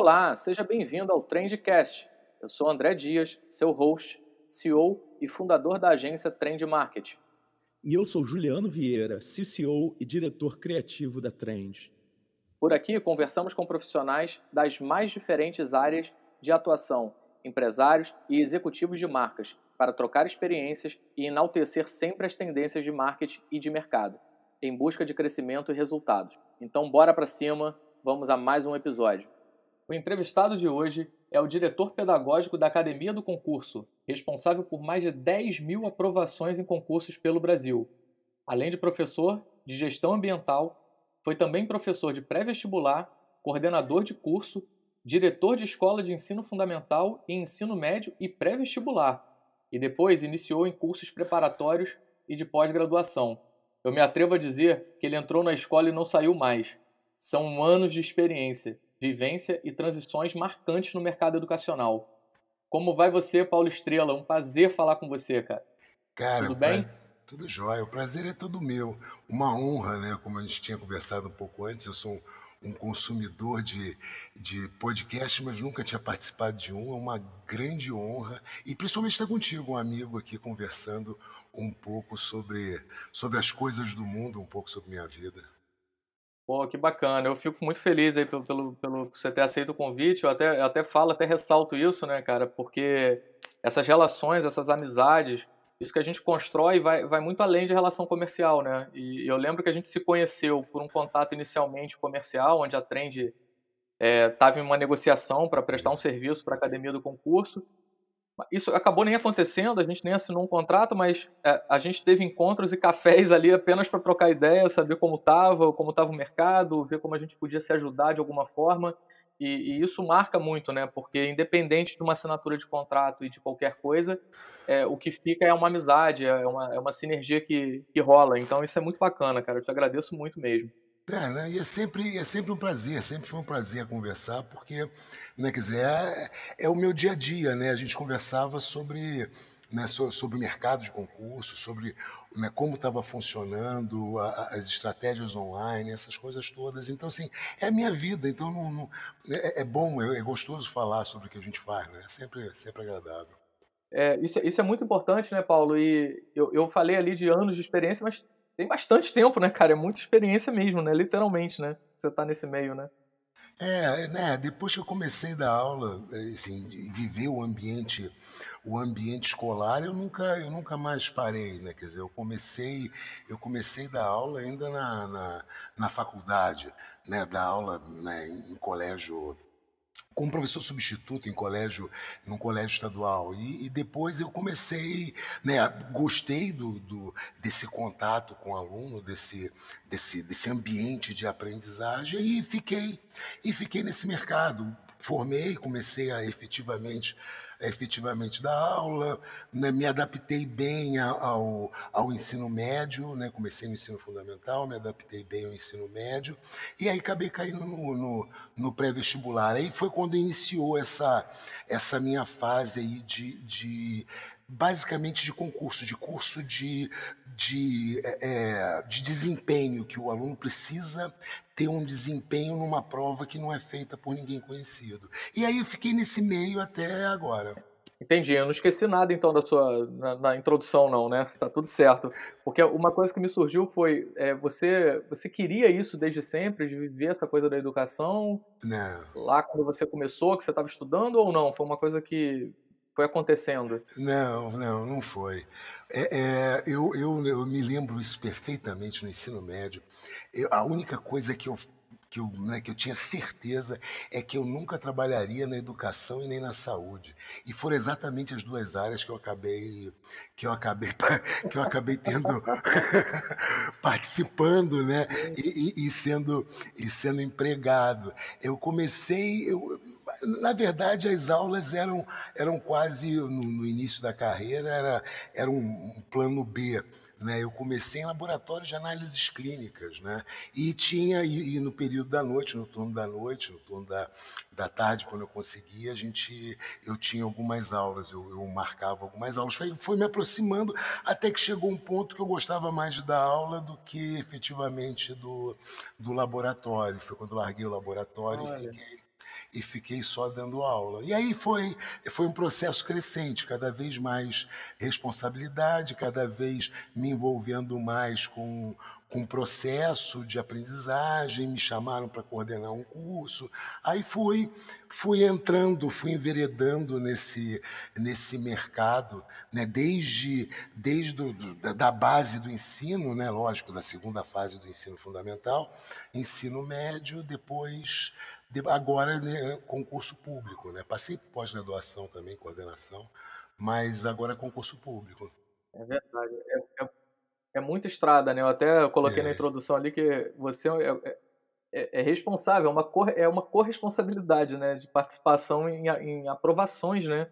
Olá, seja bem-vindo ao Trendcast. Eu sou André Dias, seu host, CEO e fundador da agência Trend Marketing. E eu sou Juliano Vieira, CCO e diretor criativo da Trend. Por aqui conversamos com profissionais das mais diferentes áreas de atuação, empresários e executivos de marcas, para trocar experiências e enaltecer sempre as tendências de marketing e de mercado, em busca de crescimento e resultados. Então bora para cima, vamos a mais um episódio. O entrevistado de hoje é o diretor pedagógico da Academia do Concurso, responsável por mais de 10 mil aprovações em concursos pelo Brasil. Além de professor de gestão ambiental, foi também professor de pré-vestibular, coordenador de curso, diretor de escola de ensino fundamental e ensino médio e pré-vestibular, e depois iniciou em cursos preparatórios e de pós-graduação. Eu me atrevo a dizer que ele entrou na escola e não saiu mais. São anos de experiência, vivência e transições marcantes no mercado educacional. Como vai você, Paulo Estrela? Um prazer falar com você, cara. Cara, Tudo bem? tudo jóia. O prazer é todo meu. Uma honra, né? Como a gente tinha conversado um pouco antes, eu sou um consumidor de podcast, mas nunca tinha participado de um. É uma grande honra. E principalmente estar contigo, um amigo aqui, conversando um pouco sobre as coisas do mundo, um pouco sobre minha vida. Pô, que bacana. Eu fico muito feliz aí pelo você ter aceito o convite. Eu até falo, até ressalto isso, né, cara? Porque essas relações, essas amizades, isso que a gente constrói vai muito além de relação comercial, né? E eu lembro que a gente se conheceu por um contato inicialmente comercial, onde a Trend estava em uma negociação para prestar um Isso. serviço para a Academia do Concurso. Isso acabou nem acontecendo, a gente nem assinou um contrato, mas a gente teve encontros e cafés ali apenas para trocar ideia, saber como estava o mercado, ver como a gente podia se ajudar de alguma forma. E isso marca muito, né? Porque independente de uma assinatura de contrato e de qualquer coisa, o que fica é uma amizade, é uma sinergia que rola. Então isso é muito bacana, cara. Eu te agradeço muito mesmo. Né? E é sempre um prazer, sempre foi um prazer conversar, porque, né, quer dizer, é o meu dia a dia, né? A gente conversava sobre, né, sobre o mercado de concurso, sobre, né, como estava funcionando, as estratégias online, essas coisas todas. Então, assim, é a minha vida, então é bom, é gostoso falar sobre o que a gente faz, né? Sempre agradável. Isso é muito importante, né, Paulo? E eu falei ali de anos de experiência, mas tem bastante tempo, né, cara? É muita experiência mesmo, né? Literalmente, né? Você tá nesse meio, né? Né, depois que eu comecei a dar aula, assim, de viver o ambiente escolar, eu nunca mais parei, né? Quer dizer, eu comecei a dar aula ainda na faculdade, né? Dar aula, né, em colégio, como professor substituto num colégio estadual. E depois eu comecei, né, gostei desse contato com o aluno, desse ambiente de aprendizagem e fiquei nesse mercado. Formei, comecei a efetivamente dar aula, né, me adaptei bem ao ensino médio, né, comecei no ensino fundamental, me adaptei bem ao ensino médio, e aí acabei caindo no pré-vestibular. Aí foi quando iniciou essa minha fase aí basicamente de concurso, de curso de desempenho, que o aluno precisa ter um desempenho numa prova que não é feita por ninguém conhecido. E aí eu fiquei nesse meio até agora. Entendi. Eu não esqueci nada, então, na introdução, não, né? Tá tudo certo. Porque uma coisa que me surgiu foi, você queria isso desde sempre, de viver essa coisa da educação, Não, lá quando você começou, que você estava estudando, ou não? Foi uma coisa que foi acontecendo? não foi. Eu me lembro isso perfeitamente no ensino médio. A única coisa que eu tinha certeza é que eu nunca trabalharia na educação e nem na saúde. E foram exatamente as duas áreas que eu acabei tendo participando, né? E sendo empregado. Na verdade, as aulas eram quase no início da carreira, era um plano B. Né? Eu comecei em laboratório de análises clínicas, né? E no período da noite, no turno da noite, no turno da tarde, quando eu conseguia, eu tinha algumas aulas, eu marcava algumas aulas. Foi me aproximando até que chegou um ponto que eu gostava mais de dar aula do que efetivamente do laboratório. Foi quando eu larguei o laboratório e Olha. e fiquei só dando aula. E aí foi um processo crescente, cada vez mais responsabilidade, cada vez me envolvendo mais com o processo de aprendizagem, me chamaram para coordenar um curso. Aí fui entrando, fui enveredando nesse mercado, né? Da base do ensino, né? Lógico, da segunda fase do ensino fundamental, ensino médio, depois agora, né, concurso público, né? Passei por pós-graduação também, coordenação, mas agora é concurso público. É verdade. É muita estrada, né? Eu até coloquei na É, introdução ali que você é responsável, é uma corresponsabilidade, né? De participação em aprovações, né?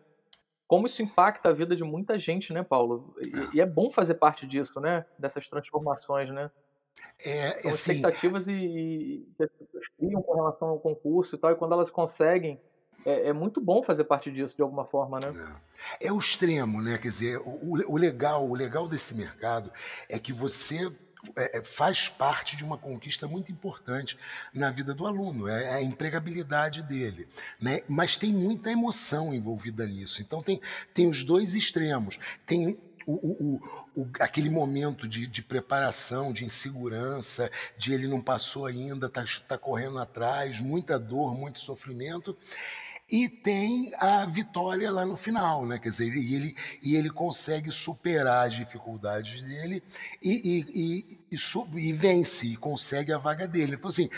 Como isso impacta a vida de muita gente, né, Paulo? E é bom fazer parte disso, né? Dessas transformações, né? São assim, expectativas que as pessoas criam com relação ao concurso e tal, e quando elas conseguem, é muito bom fazer parte disso de alguma forma, né? é o extremo, né? Quer dizer, o legal desse mercado é que você faz parte de uma conquista muito importante na vida do aluno, é a empregabilidade dele, né? Mas tem muita emoção envolvida nisso. Então tem os dois extremos. Tem aquele momento de preparação, de insegurança, de ele não passou ainda, tá correndo atrás, muita dor, muito sofrimento. E tem a vitória lá no final, né? Quer dizer, e ele consegue superar as dificuldades dele e vence, e consegue a vaga dele. Então, assim,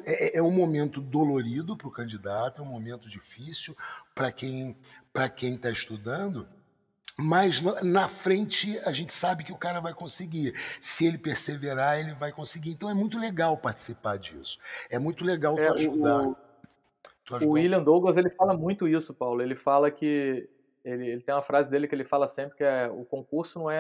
é um momento dolorido para o candidato, é um momento difícil para quem está estudando, mas na frente a gente sabe que o cara vai conseguir. Se ele perseverar, ele vai conseguir. Então é muito legal participar disso. É muito legal É, tu o, ajudar. o, Tu o ajudar um. William Douglas, ele fala muito isso, Paulo. Ele fala que ele tem uma frase dele que ele fala sempre que é o concurso não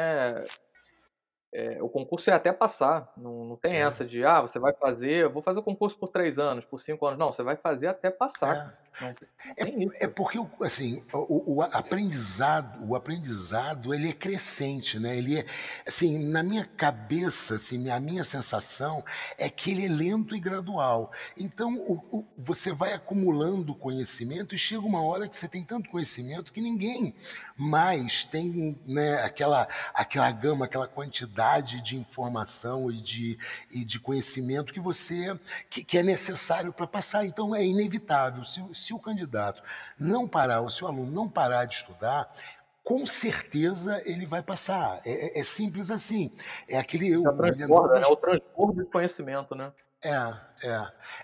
o concurso é até passar. Não tem É. essa de você vai fazer, eu vou fazer o concurso por 3 anos, por 5 anos. Não, você vai fazer até passar, É. cara. Não É, tem é isso. porque assim, o aprendizado ele é crescente, né? Ele é assim, na minha cabeça, assim, a minha sensação é que ele é lento e gradual. Então, você vai acumulando conhecimento e chega uma hora que você tem tanto conhecimento que ninguém mais tem, né, aquela gama, aquela quantidade de informação e de conhecimento que é necessário para passar. Então, é inevitável. Se o candidato não parar, ou se o aluno não parar de estudar, com certeza ele vai passar. É simples assim. É aquele. Já O William transborda, né? Douglas O transbordo de conhecimento, né?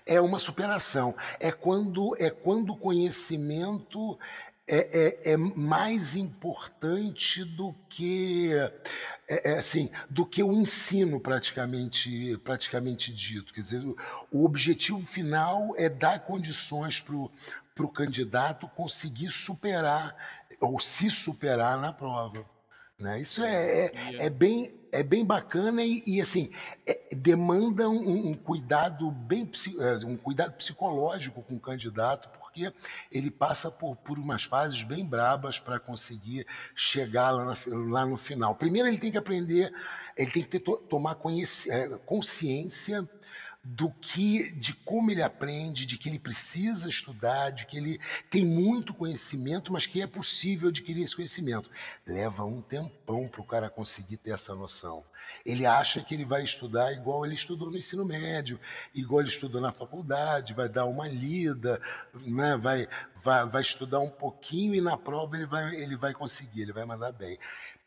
é uma superação. É quando o conhecimento é mais importante do que o ensino praticamente dito. Quer dizer, o objetivo final é dar condições para o candidato conseguir superar ou se superar na prova, né? Isso É, é, é, e é bem bacana e, assim, demanda um cuidado um cuidado psicológico com o candidato, porque ele passa por umas fases bem brabas para conseguir chegar lá no final. Primeiro ele tem que aprender, ele tem que tomar consciência de como ele aprende, de que ele precisa estudar, de que ele tem muito conhecimento, mas que é possível adquirir esse conhecimento. Leva um tempão para o cara conseguir ter essa noção. Ele acha que ele vai estudar igual ele estudou no ensino médio, igual ele estudou na faculdade, vai dar uma lida, né? vai estudar um pouquinho e na prova ele vai conseguir, ele vai mandar bem.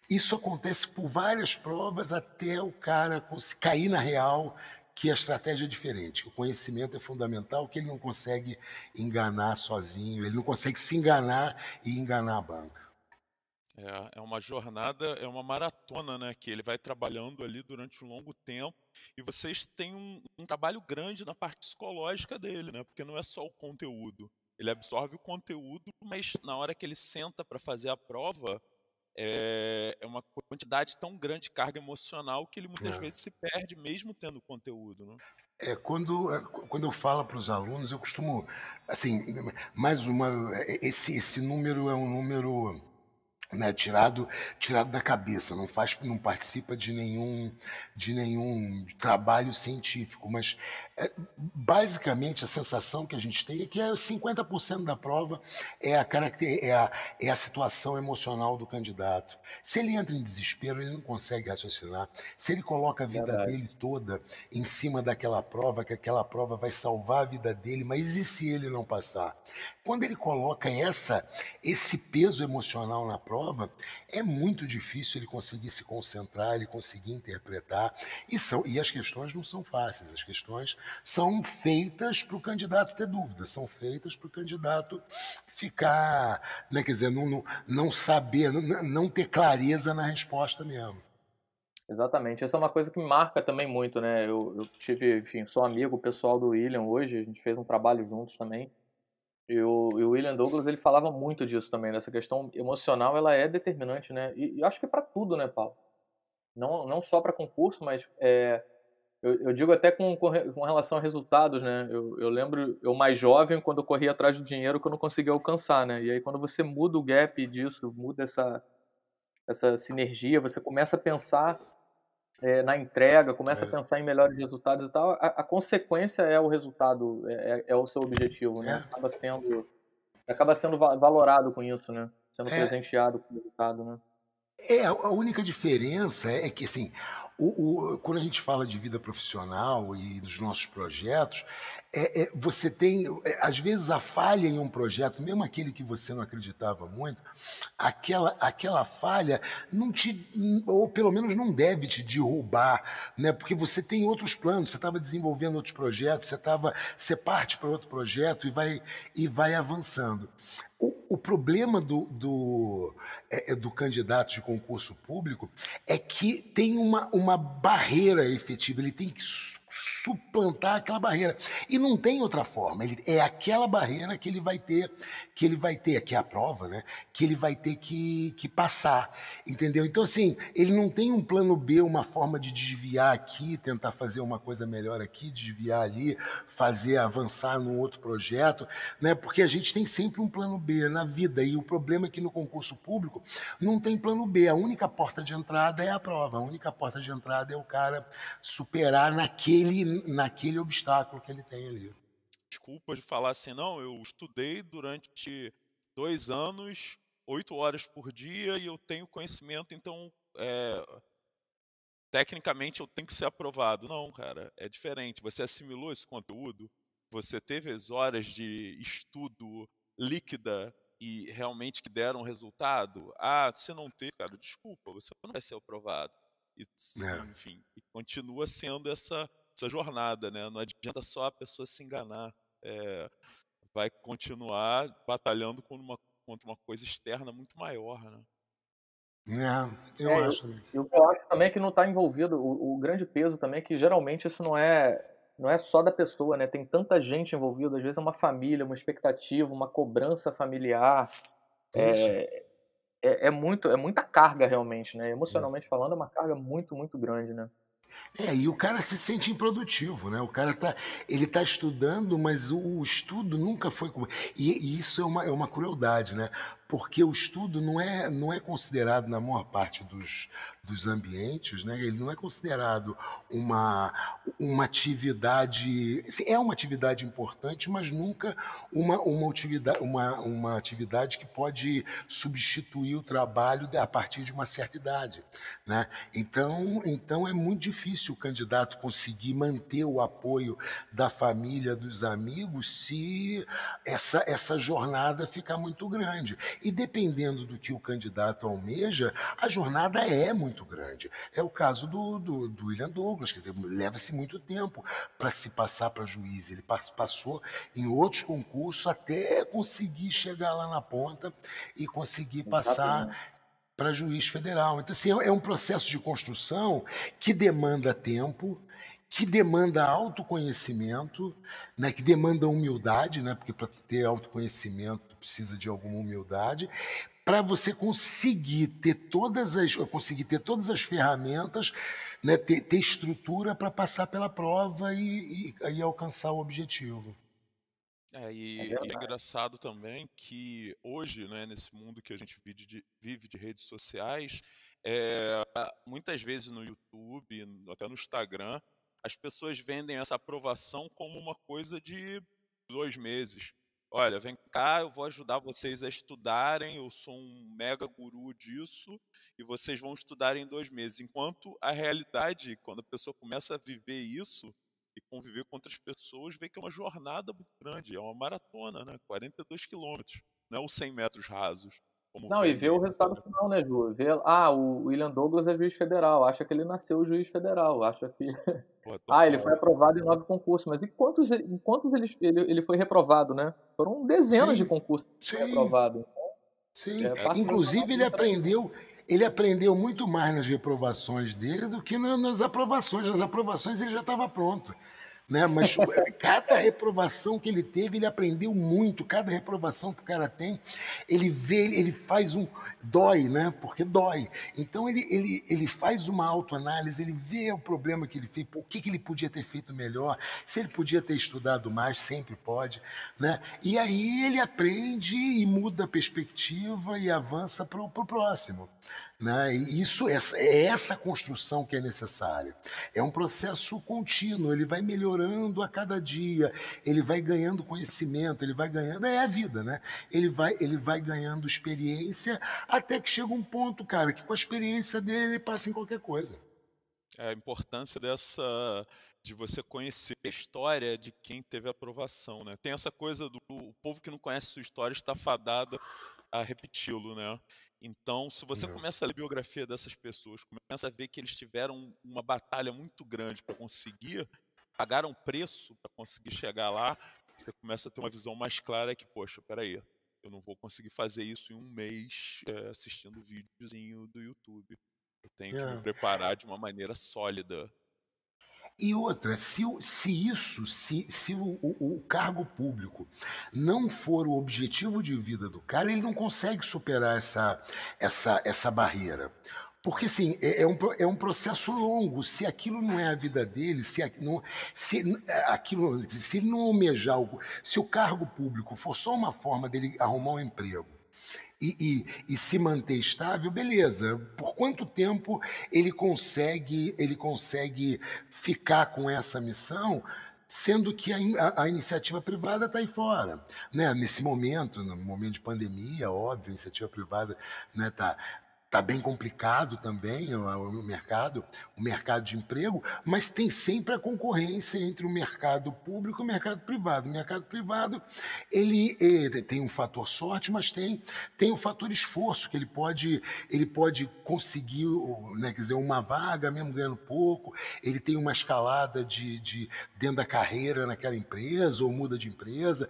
Isso acontece por várias provas até o cara cair na real que a estratégia é diferente, que o conhecimento é fundamental, que ele não consegue enganar sozinho, ele não consegue se enganar e enganar a banca. é uma jornada, é uma maratona, né? Que ele vai trabalhando ali durante um longo tempo e vocês têm um trabalho grande na parte psicológica dele, né? Porque não é só o conteúdo. Ele absorve o conteúdo, mas na hora que ele senta para fazer a prova, é uma quantidade tão grande de carga emocional que ele muitas vezes se perde mesmo tendo conteúdo, né? Quando eu falo para os alunos, eu costumo, assim, esse número é um número né, tirado da cabeça, não participa de nenhum trabalho científico, mas basicamente a sensação que a gente tem é que 50% da prova é a situação emocional do candidato. Se ele entra em desespero, ele não consegue raciocinar. Se ele coloca a vida Verdade. dele toda em cima daquela prova, que aquela prova vai salvar a vida dele, mas e se ele não passar? Quando ele coloca esse peso emocional na prova, é muito difícil ele conseguir se concentrar, ele conseguir interpretar. E as questões não são fáceis, as questões são feitas para o candidato ter dúvidas, são feitas para o candidato ficar, né, quer dizer, não saber, não ter clareza na resposta mesmo. Exatamente. Isso é uma coisa que me marca também muito, né? Eu tive, enfim, sou amigo pessoal do William hoje, a gente fez um trabalho juntos também. E o William Douglas, ele falava muito disso também, dessa questão emocional, ela é determinante, né? E acho que para tudo, né, Paulo? Não só para concurso, mas eu digo até com relação a resultados, né? Eu lembro, eu mais jovem, quando eu corria atrás do dinheiro que eu não conseguia alcançar, né? E aí quando você muda o gap disso, muda essa sinergia, você começa a pensar na entrega, começa a É, pensar em melhores resultados e tal, a consequência é o resultado, é o seu objetivo, né? é, Acaba sendo valorado com isso, né? Sendo é, presenteado com o resultado, né? a única diferença é que, assim, quando a gente fala de vida profissional e dos nossos projetos, você tem, às vezes, a falha em um projeto, mesmo aquele que você não acreditava muito, aquela falha não te, ou pelo menos não deve te derrubar, né? Porque você tem outros planos, você estava desenvolvendo outros projetos, você parte para outro projeto e vai avançando. O problema do candidato de concurso público é que tem uma barreira efetiva, ele tem que suplantar aquela barreira. E não tem outra forma. É aquela barreira que é a prova, né? Que ele vai ter que passar. Entendeu? Então, assim, ele não tem um plano B, uma forma de desviar aqui, tentar fazer uma coisa melhor aqui, desviar ali, fazer avançar num outro projeto, né? Porque a gente tem sempre um plano B na vida. E o problema é que no concurso público não tem plano B. A única porta de entrada é a prova. A única porta de entrada é o cara superar naquele obstáculo que ele tem ali. Desculpa de falar assim, não, eu estudei durante 2 anos, 8 horas por dia e eu tenho conhecimento, então tecnicamente eu tenho que ser aprovado. Não, cara, é diferente. Você assimilou esse conteúdo, você teve as horas de estudo líquida e realmente que deram resultado. Ah, se não teve, cara, desculpa, você não vai ser aprovado. E, É. enfim, e continua sendo essa jornada, né? Não adianta só a pessoa se enganar. É, vai continuar batalhando contra uma coisa externa muito maior, né? Eu É, acho. e o que eu acho também é que não está envolvido, o grande peso também é que geralmente isso não é só da pessoa, né? Tem tanta gente envolvida, às vezes é uma família, uma expectativa, uma cobrança familiar. Isso. É muita carga realmente, né? É. Emocionalmente falando, é uma carga muito, muito grande, né? E o cara se sente improdutivo, né? Ele tá estudando, mas o estudo nunca foi como. E isso é uma crueldade, né? Porque o estudo não é considerado, na maior parte dos ambientes, né? Ele não é considerado uma, uma atividade. Assim, é uma atividade importante, mas nunca uma atividade que pode substituir o trabalho a partir de uma certa idade, né? Então é muito difícil o candidato conseguir manter o apoio da família, dos amigos, se essa jornada ficar muito grande. E dependendo do que o candidato almeja, a jornada é muito grande. É o caso do William Douglas, quer dizer, leva-se muito tempo para se passar para juiz. Ele passou em outros concursos até conseguir chegar lá na ponta e conseguir passar Exatamente. para juiz federal. Então, assim, é um processo de construção que demanda tempo, que demanda autoconhecimento, né, que demanda humildade, né, porque para ter autoconhecimento precisa de alguma humildade, para você conseguir ter todas as ferramentas, né, ter estrutura para passar pela prova e alcançar o objetivo. É E é verdade. engraçado também que hoje, né, nesse mundo que a gente vive de redes sociais, muitas vezes no YouTube, até no Instagram, as pessoas vendem essa aprovação como uma coisa de 2 meses. Olha, vem cá, eu vou ajudar vocês a estudarem, eu sou um mega guru disso, e vocês vão estudar em 2 meses. Enquanto a realidade, quando a pessoa começa a viver isso, e conviver com outras pessoas, vê que é uma jornada muito grande, é uma maratona, né? 42 quilômetros, não é os 100 metros rasos, como Não, e ver vendem o isso, resultado né? final, né, Ju? Ver, o William Douglas é juiz federal, acha que ele nasceu juiz federal, acha que Pô, ele foi total. aprovado em 9 concursos, mas em quantos ele foi reprovado, né? Foram dezenas de Sim, concursos que ele foi sim, reprovado. sim. É parte da jornada Inclusive, muito grande. ele aprendeu muito mais nas reprovações dele do que nas aprovações. Nas aprovações ele já estava pronto. Né? Mas cada reprovação que ele teve, ele aprendeu muito. Cada reprovação que o cara tem, ele vê, ele faz um. Dói, né? Porque dói. Então ele faz uma autoanálise, ele vê o problema que ele fez, o que ele podia ter feito melhor, se ele podia ter estudado mais, sempre pode. Né? E aí ele aprende e muda a perspectiva e avança para o próximo. Né? E é essa construção que é necessária. É um processo contínuo, ele vai melhorando a cada dia, ele vai ganhando conhecimento, ele vai ganhando. É a vida, né? Ele vai ganhando experiência até que chega um ponto, cara, que com a experiência dele ele passa em qualquer coisa. É a importância de você conhecer a história de quem teve aprovação, né? Tem essa coisa do o povo que não conhece sua história está fadado a repeti-lo, né? Então, se você Não. começa a ler a biografia dessas pessoas, começa a ver que eles tiveram uma batalha muito grande para conseguir, pagaram preço para conseguir chegar lá, você começa a ter uma visão mais clara que, poxa, peraí, eu não vou conseguir fazer isso em um mês assistindo videozinho do YouTube. Eu tenho que me É. preparar de uma maneira sólida. E outra, se o cargo público não for o objetivo de vida do cara, ele não consegue superar essa barreira. Porque, assim, é um processo longo. Se aquilo não é a vida dele, se ele não almejar algo, se o cargo público for só uma forma dele arrumar um emprego e se manter estável, beleza. Por quanto tempo ele consegue ficar com essa missão, sendo que a iniciativa privada está aí fora, né? Nesse momento, no momento de pandemia, óbvio, a iniciativa privada, né, tá bem complicado também o mercado de emprego, mas tem sempre a concorrência entre o mercado público e o mercado privado. O mercado privado ele tem um fator sorte, mas tem um fator esforço, que ele pode conseguir, né, quer dizer, uma vaga, mesmo ganhando pouco, ele tem uma escalada dentro da carreira naquela empresa, ou muda de empresa.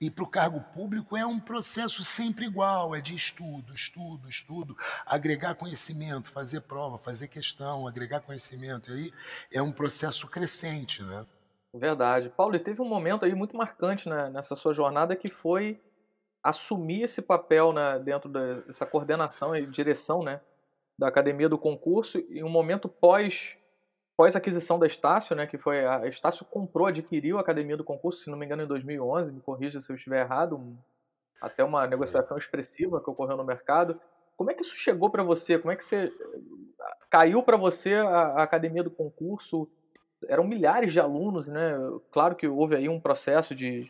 E para o cargo público é um processo sempre igual, é de estudo, estudo, estudo, agregar conhecimento, fazer prova, fazer questão, agregar conhecimento. E aí é um processo crescente, né? Verdade. Paulo, e teve um momento aí muito marcante, né, nessa sua jornada que foi assumir esse papel, né, dentro dessa coordenação e direção, né, da academia do concurso em um momento pós aquisição da Estácio, né, que foi a Estácio adquiriu a academia do concurso, se não me engano, em 2011, me corrija se eu estiver errado, até uma Foi. negociação expressiva que ocorreu no mercado. Como é que isso chegou para você? Como é que você caiu para você a academia do concurso? Eram milhares de alunos, né? Claro que houve aí um processo de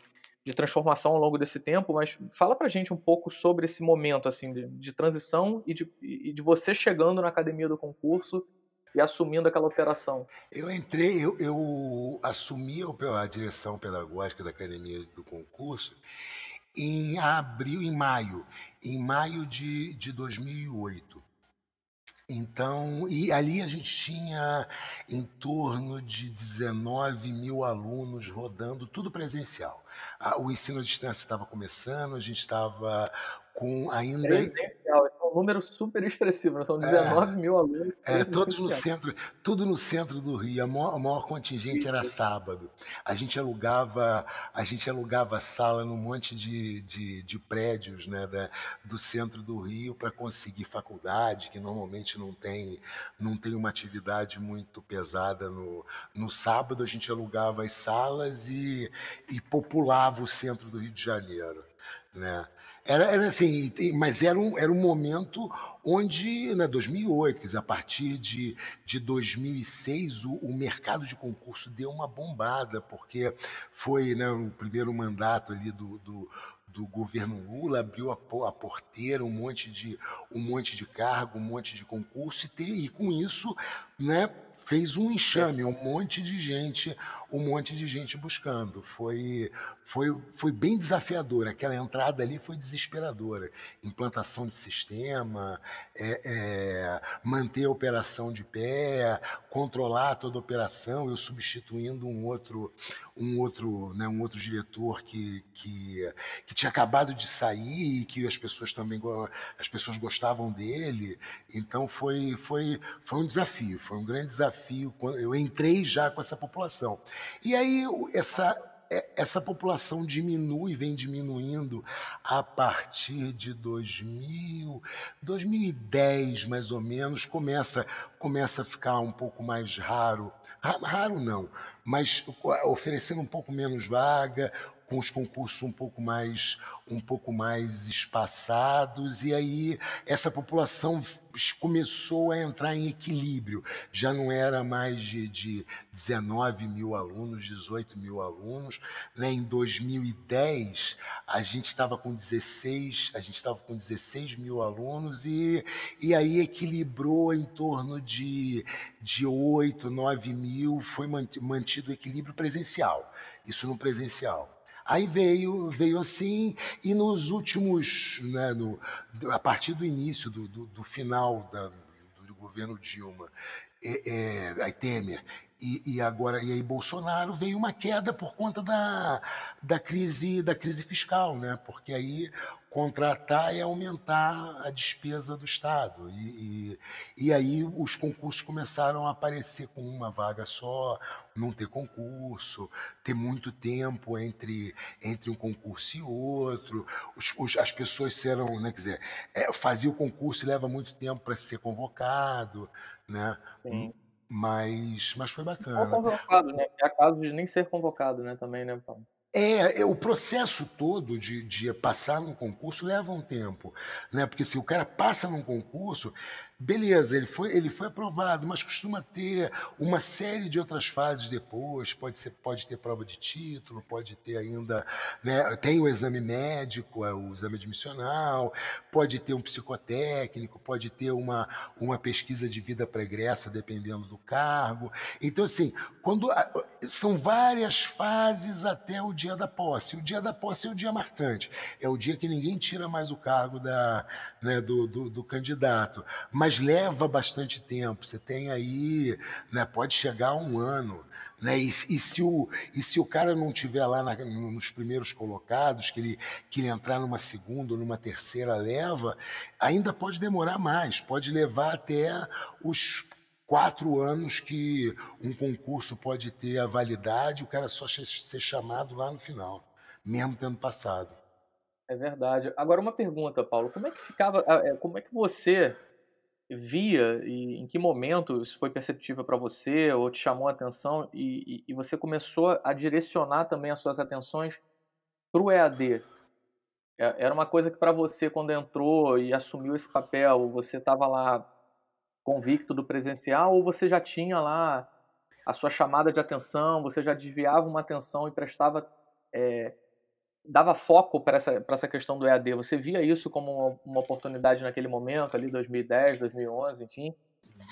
transformação ao longo desse tempo, mas fala pra gente um pouco sobre esse momento assim de transição e de você chegando na academia do concurso e assumindo aquela operação. Eu assumi a direção pedagógica da academia do concurso em maio de 2008. Então, e ali a gente tinha em torno de 19 mil alunos rodando, tudo presencial. O ensino à distância estava começando, a gente estava com ainda. Presencial. um número super expressivo, né? São É, 19 mil alunos todos no presenciais. centro, tudo no centro do Rio. A maior contingente era sábado. A gente alugava, a gente alugava sala num monte de prédios, né, do centro do Rio para conseguir faculdade, que normalmente não tem uma atividade muito pesada no sábado. A gente alugava as salas e populava o centro do Rio de Janeiro, né? Era assim, mas era um momento onde, né, 2008, quer dizer, a partir de 2006, o mercado de concurso deu uma bombada, porque foi, né, o primeiro mandato ali do governo Lula, abriu a porteira, um monte de cargo, um monte de concurso, e com isso, né, fez um enxame, um monte de gente buscando. Foi bem desafiador. Aquela entrada ali foi desesperadora. Implantação de sistema, manter a operação de pé, controlar toda a operação, eu substituindo um outro diretor que tinha acabado de sair e que as pessoas gostavam dele. Então foi um desafio, foi um grande desafio. Eu entrei já com essa população. E aí essa população vem diminuindo a partir de 2010, mais ou menos, começa a ficar um pouco mais raro. Raro não, mas oferecendo um pouco menos vaga, com os concursos um pouco mais espaçados, e aí essa população começou a entrar em equilíbrio. Já não era mais de 19 mil alunos, 18 mil alunos, né? Em 2010, a gente estava com 16 mil alunos, e aí equilibrou em torno de 8, 9 mil, foi mantido o equilíbrio presencial, isso no presencial. Aí veio assim, e nos últimos, né, a partir do início, do final do governo Dilma, aí Temer, e aí Bolsonaro, veio uma queda por conta da crise fiscal, né? Porque aí contratar é aumentar a despesa do Estado. E aí os concursos começaram a aparecer com uma vaga só, não ter concurso, ter muito tempo entre um concurso e outro. As pessoas eram, né, quer dizer, fazia o concurso e leva muito tempo para ser convocado, né? Sim. Mas foi Ou bacana. convocado, né? Há casos de nem ser convocado, né? Também, né, Paulo? O processo todo de passar num concurso leva um tempo, né? Porque se o cara passa num concurso, beleza, ele foi aprovado, mas costuma ter uma série de outras fases depois. Pode ter prova de título, pode ter ainda, né? Tem o exame médico, o exame admissional, pode ter um psicotécnico, pode ter uma pesquisa de vida pregressa, dependendo do cargo. Então, assim, são várias fases até o dia da posse. O dia da posse é o dia marcante, é o dia que ninguém tira mais o cargo né, do candidato, mas leva bastante tempo. Você tem aí, né, pode chegar a um ano. Né? E se o cara não estiver lá nos primeiros colocados, que ele entrar numa segunda ou numa terceira leva, ainda pode demorar mais, pode levar até os 4 anos que um concurso pode ter a validade, o cara só ser chamado lá no final, mesmo tendo passado. É verdade. Agora uma pergunta, Paulo, como é que ficava, como é que você via e em que momento isso foi perceptível para você ou te chamou a atenção e você começou a direcionar também as suas atenções para o EAD? Era uma coisa que para você, quando entrou e assumiu esse papel, você estava lá convicto do presencial ou você já tinha lá a sua chamada de atenção, você já desviava uma atenção e prestava, dava foco para essa questão do EAD? Você via isso como uma oportunidade naquele momento, ali 2010, 2011, enfim?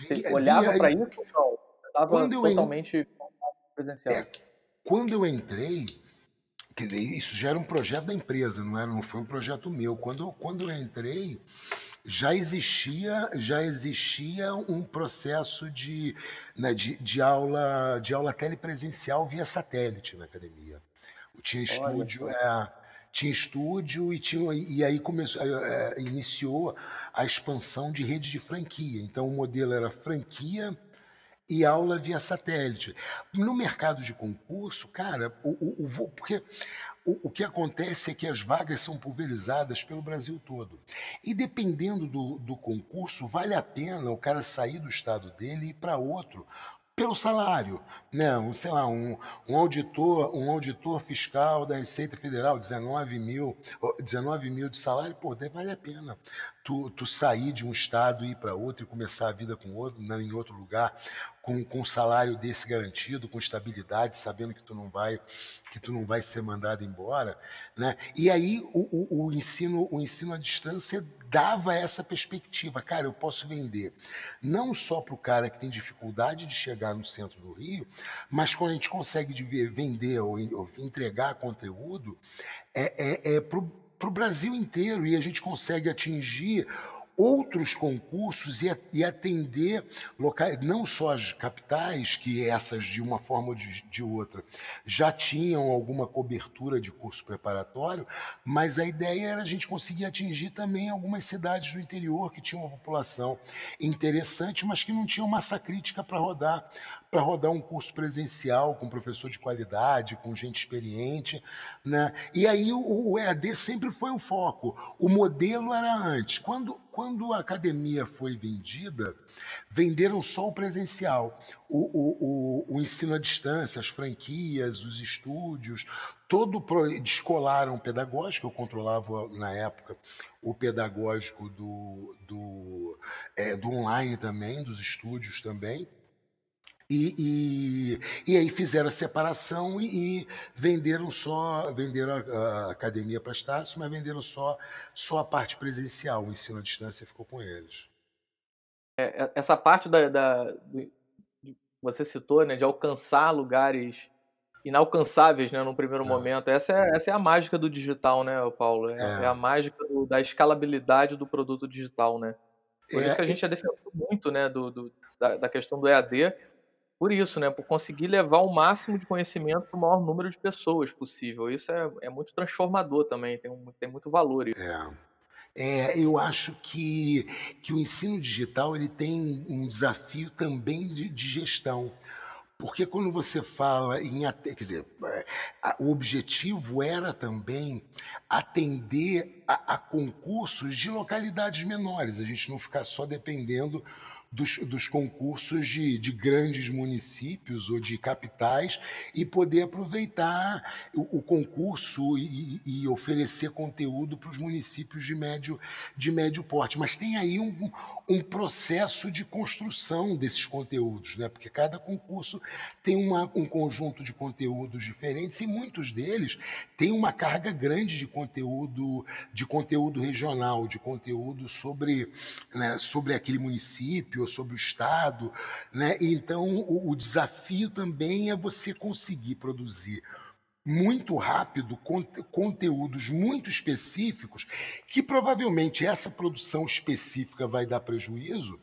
Você olhava Via, para isso ou não? Você estava quando eu, en- totalmente é, presencial? quando eu entrei, quer dizer, isso já era um projeto da empresa, não foi um projeto meu. Quando eu entrei, já existia um processo né, de aula telepresencial via satélite na academia. Tinha Olha estúdio, só. Tinha estúdio e aí iniciou a expansão de rede de franquia. Então o modelo era franquia e aula via satélite. No mercado de concurso, cara, porque o que acontece é que as vagas são pulverizadas pelo Brasil todo. E dependendo do concurso, vale a pena o cara sair do estado dele e ir para outro pelo salário, né? Sei lá, um auditor fiscal da Receita Federal, 19 mil de salário, pô, daí vale a pena tu sair de um estado e ir para outro e começar a vida com outro, né, em outro lugar, com um salário desse garantido, com estabilidade, sabendo que tu não vai ser mandado embora, né? E aí o ensino à distância dava essa perspectiva. Cara, eu posso vender não só para o cara que tem dificuldade de chegar no centro do Rio, mas quando a gente consegue vender ou entregar conteúdo, para o Brasil inteiro, e a gente consegue atingir outros concursos e atender locais, não só as capitais, que essas de uma forma ou de outra já tinham alguma cobertura de curso preparatório, mas a ideia era a gente conseguir atingir também algumas cidades do interior que tinham uma população interessante, mas que não tinham massa crítica para rodar um curso presencial com professor de qualidade, com gente experiente, né? E aí o EAD sempre foi um foco. O modelo era antes. Quando a academia foi vendida, venderam só o presencial. O ensino à distância, as franquias, os estúdios, descolaram o pedagógico. Eu controlava, na época, o pedagógico do online também, dos estúdios também. E aí fizeram a separação e venderam a academia para Estácio, mas venderam só a parte presencial. O ensino à distância ficou com eles. Essa parte você citou, né, de alcançar lugares inalcançáveis, né, num primeiro momento. Essa é a mágica do digital, né, Paulo? É a mágica da escalabilidade do produto digital, né? Por isso que a gente já defendeu muito, né, da questão do EAD. Por isso, né? Por conseguir levar o máximo de conhecimento para o maior número de pessoas possível. Isso é muito transformador também, tem muito valor isso. Eu acho que o ensino digital ele tem um desafio também de gestão. Porque quando você fala quer dizer, o objetivo era também atender a concursos de localidades menores, a gente não ficar só dependendo dos concursos de grandes municípios ou de capitais e poder aproveitar o concurso e oferecer conteúdo para os municípios de médio porte. Mas tem aí um processo de construção desses conteúdos, né? Porque cada concurso tem um conjunto de conteúdos diferentes e muitos deles têm uma carga grande de conteúdo regional, de conteúdo sobre aquele município ou sobre o estado, né? Então o desafio também é você conseguir produzir muito rápido conteúdos muito específicos que provavelmente essa produção específica vai dar prejuízo,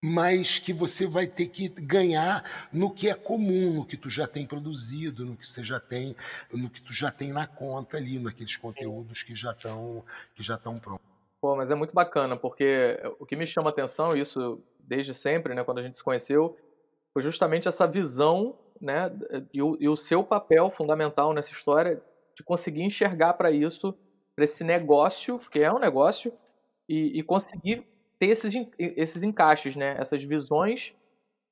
mas que você vai ter que ganhar no que é comum, no que tu já tem produzido, no que tu já tem na conta ali, naqueles conteúdos que já estão prontos. Pô, mas é muito bacana, porque o que me chama a atenção, isso desde sempre, né, quando a gente se conheceu, foi justamente essa visão, né, e o seu papel fundamental nessa história de conseguir enxergar para isso, para esse negócio, que é um negócio, e conseguir ter esses encaixes, né, essas visões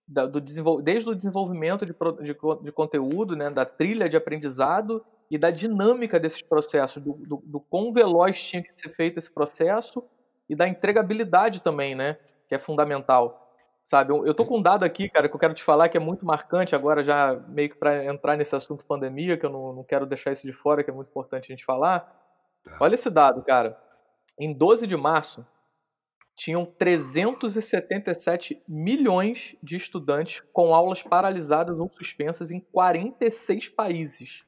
desde o desenvolvimento de conteúdo, né, da trilha de aprendizado e da dinâmica desses processos, do quão veloz tinha que ser feito esse processo e da entregabilidade também, né, que é fundamental, sabe? Eu tô com um dado aqui, cara, que eu quero te falar que é muito marcante agora, já meio que para entrar nesse assunto pandemia, que eu não quero deixar isso de fora, que é muito importante a gente falar. Olha esse dado, cara. Em 12 de março, tinham 377 milhões de estudantes com aulas paralisadas ou suspensas em 46 países.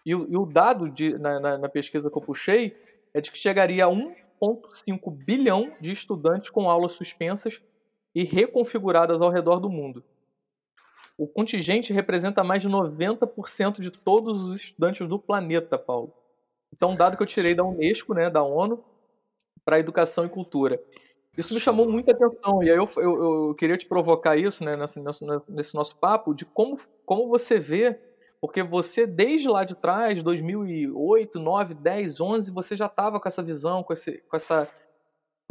E o dado na pesquisa que eu puxei é de que chegaria a 1,5 bilhão de estudantes com aulas suspensas e reconfiguradas ao redor do mundo. O contingente representa mais de 90% de todos os estudantes do planeta, Paulo. Isso é um dado que eu tirei da Unesco, né, da ONU, para educação e cultura. Isso me chamou Show. muita atenção, e aí eu queria te provocar isso, né, nesse nosso papo, de como você vê, porque você desde lá de trás, 2008, 9, 10, 11, você já estava com essa visão, com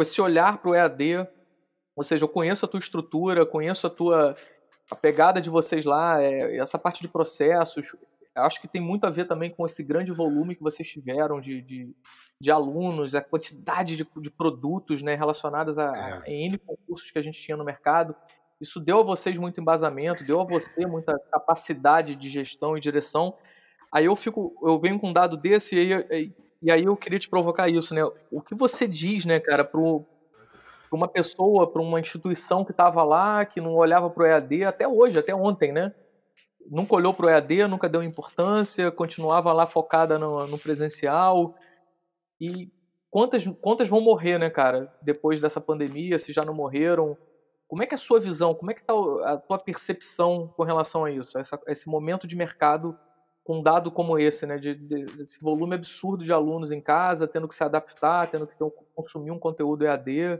esse olhar para o EAD, ou seja, eu conheço a tua estrutura, conheço a pegada de vocês lá, essa parte de processos, acho que tem muito a ver também com esse grande volume que vocês tiveram de alunos, a quantidade de produtos, né, relacionados a É, N concursos que a gente tinha no mercado. Isso deu a vocês muito embasamento, deu a você muita capacidade de gestão e direção. Aí eu venho com um dado desse e aí eu queria te provocar isso, né? O que você diz, né, cara, para uma pessoa, para uma instituição que estava lá, que não olhava para o EAD até hoje, até ontem, né? Nunca olhou para o EAD, nunca deu importância, continuava lá focada no presencial. E quantas vão morrer, né, cara, depois dessa pandemia, se já não morreram? Como é que é a sua visão, como é que está a tua percepção com relação a isso, esse momento de mercado com um dado como esse, né, desse volume absurdo de alunos em casa, tendo que se adaptar, tendo que consumir um conteúdo EAD?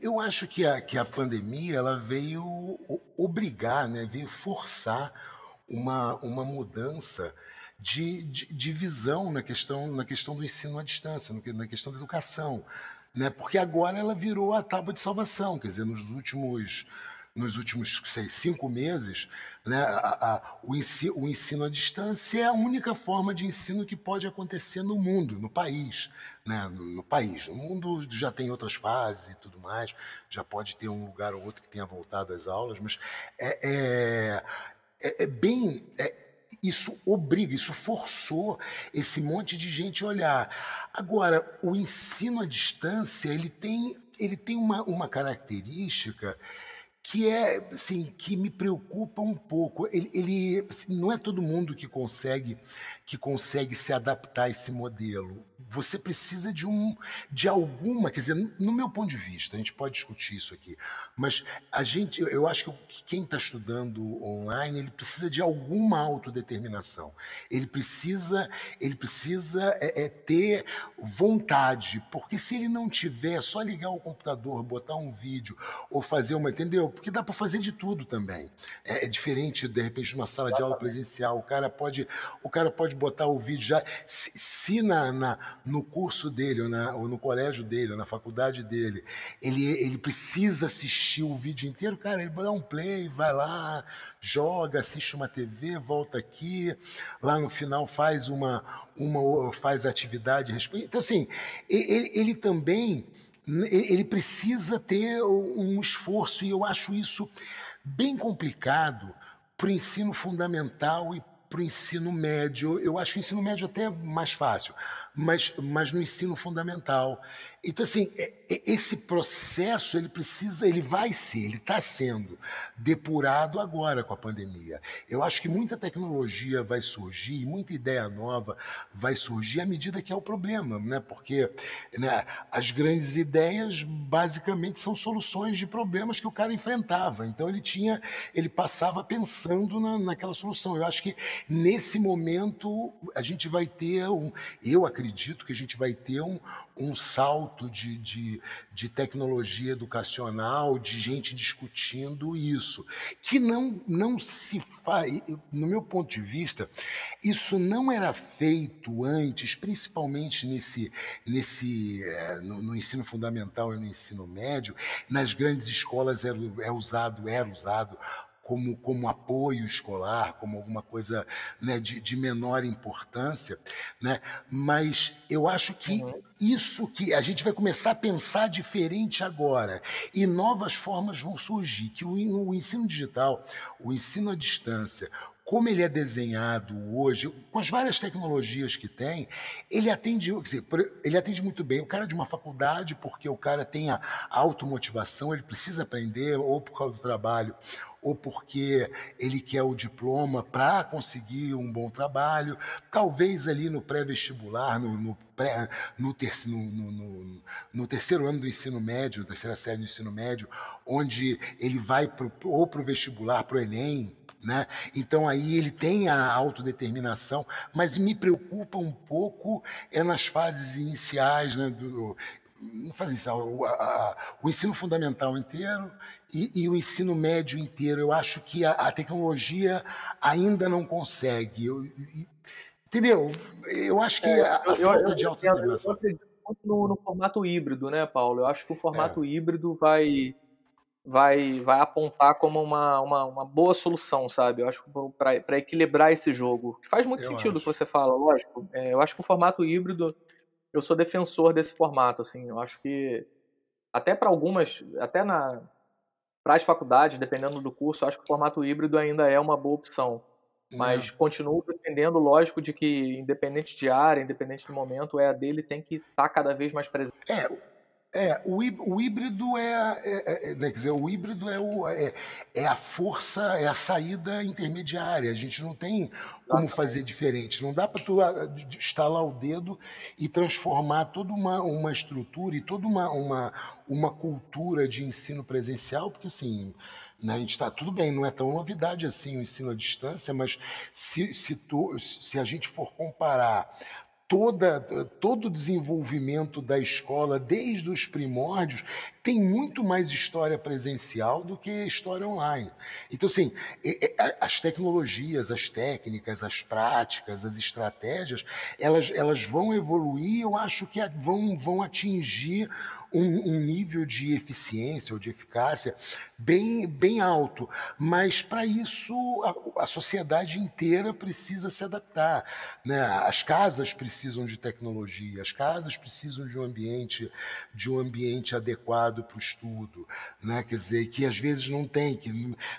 eu acho que a pandemia ela veio obrigar, né, veio forçar uma mudança de visão na questão do ensino à distância, na questão da educação, né? Porque agora ela virou a tábua de salvação, quer dizer, nos últimos 5 meses, né, o ensino à distância é a única forma de ensino que pode acontecer no mundo, no país, né, no país. O mundo já tem outras fases e tudo mais, já pode ter um lugar ou outro que tenha voltado às aulas, mas é, é, bem. Isso obriga, isso forçou esse monte de gente a olhar. Agora, o ensino à distância, ele tem uma característica que é, assim, que me preocupa um pouco. Assim, não é todo mundo que consegue se adaptar a esse modelo. Você precisa de alguma, quer dizer, no meu ponto de vista, a gente pode discutir isso aqui, mas eu acho que quem está estudando online, ele precisa de alguma autodeterminação. Ele precisa ter vontade, porque se ele não tiver, só ligar o computador, botar um vídeo ou fazer entendeu? Porque dá para fazer de tudo também. É diferente, de repente, de uma sala de aula presencial. O cara pode botar o vídeo já. Se no curso dele, ou no colégio dele, ou na faculdade dele, ele precisa assistir o vídeo inteiro, cara, ele dá um play, vai lá, joga, assiste uma TV, volta aqui, lá no final faz atividade. Então, assim, ele também ele precisa ter um esforço, e eu acho isso bem complicado para o ensino fundamental e para o ensino médio. Eu acho que o ensino médio até é mais fácil, mas no ensino fundamental. Então, assim, esse processo, ele está sendo depurado agora com a pandemia. Eu acho que muita tecnologia vai surgir, muita ideia nova vai surgir à medida que é o problema, né? Porque, né, as grandes ideias basicamente são soluções de problemas que o cara enfrentava. Então ele passava pensando naquela solução. Eu acho que nesse momento a gente vai ter eu acredito que a gente vai ter um salto de tecnologia educacional, de gente discutindo isso, que não se faz, no meu ponto de vista, isso não era feito antes, principalmente no ensino fundamental e no ensino médio. Nas grandes escolas era usado como apoio escolar, como alguma coisa, né, de menor importância, né? Mas eu acho que Uhum. isso que a gente vai começar a pensar diferente agora, e novas formas vão surgir, que o ensino digital, o ensino à distância, como ele é desenhado hoje, com as várias tecnologias que tem, quer dizer, ele atende muito bem o cara de uma faculdade, porque o cara tem a automotivação, ele precisa aprender, ou por causa do trabalho, ou porque ele quer o diploma para conseguir um bom trabalho, talvez ali no pré-vestibular, no terceiro ano do ensino médio, terceira série do ensino médio, onde ele vai ou para o vestibular, para o Enem, né? Então aí ele tem a autodeterminação, mas me preocupa um pouco nas fases iniciais, né, não faz isso, o ensino fundamental inteiro e o ensino médio inteiro. Eu acho que a tecnologia ainda não consegue. Entendeu? Eu acho que a falta de Eu autodeterminação. acredito muito no formato híbrido, né, Paulo? Eu acho que o É, formato híbrido vai apontar como uma boa solução, sabe? Eu acho que para equilibrar esse jogo. Que faz muito eu sentido o que acho. você fala, lógico. Eu acho que o formato híbrido, eu sou defensor desse formato, assim. Eu acho que até para algumas, para as faculdades, dependendo do curso, eu acho que o formato híbrido ainda é uma boa opção. É. Mas continuo defendendo, lógico, de que independente de área, independente do momento, o EAD ele tem que estar cada vez mais presente. É, o híbrido né, quer dizer, o híbrido é a força, é a saída intermediária. A gente não tem como fazer Exatamente. diferente. Não dá para tu estalar o dedo e transformar toda uma estrutura e toda uma cultura de ensino presencial, porque assim, né, a gente está tudo bem, não é tão novidade assim o ensino à distância, mas se a gente for comparar todo o desenvolvimento da escola, desde os primórdios, tem muito mais história presencial do que história online. Então, assim, as tecnologias, as técnicas, as práticas, as estratégias, elas vão evoluir, eu acho que vão atingir um nível de eficiência ou de eficácia bem alto. Mas, para isso, a sociedade inteira precisa se adaptar, né? As casas precisam de tecnologia, as casas precisam de um ambiente adequado para o estudo, né? Quer dizer, que às vezes não tem,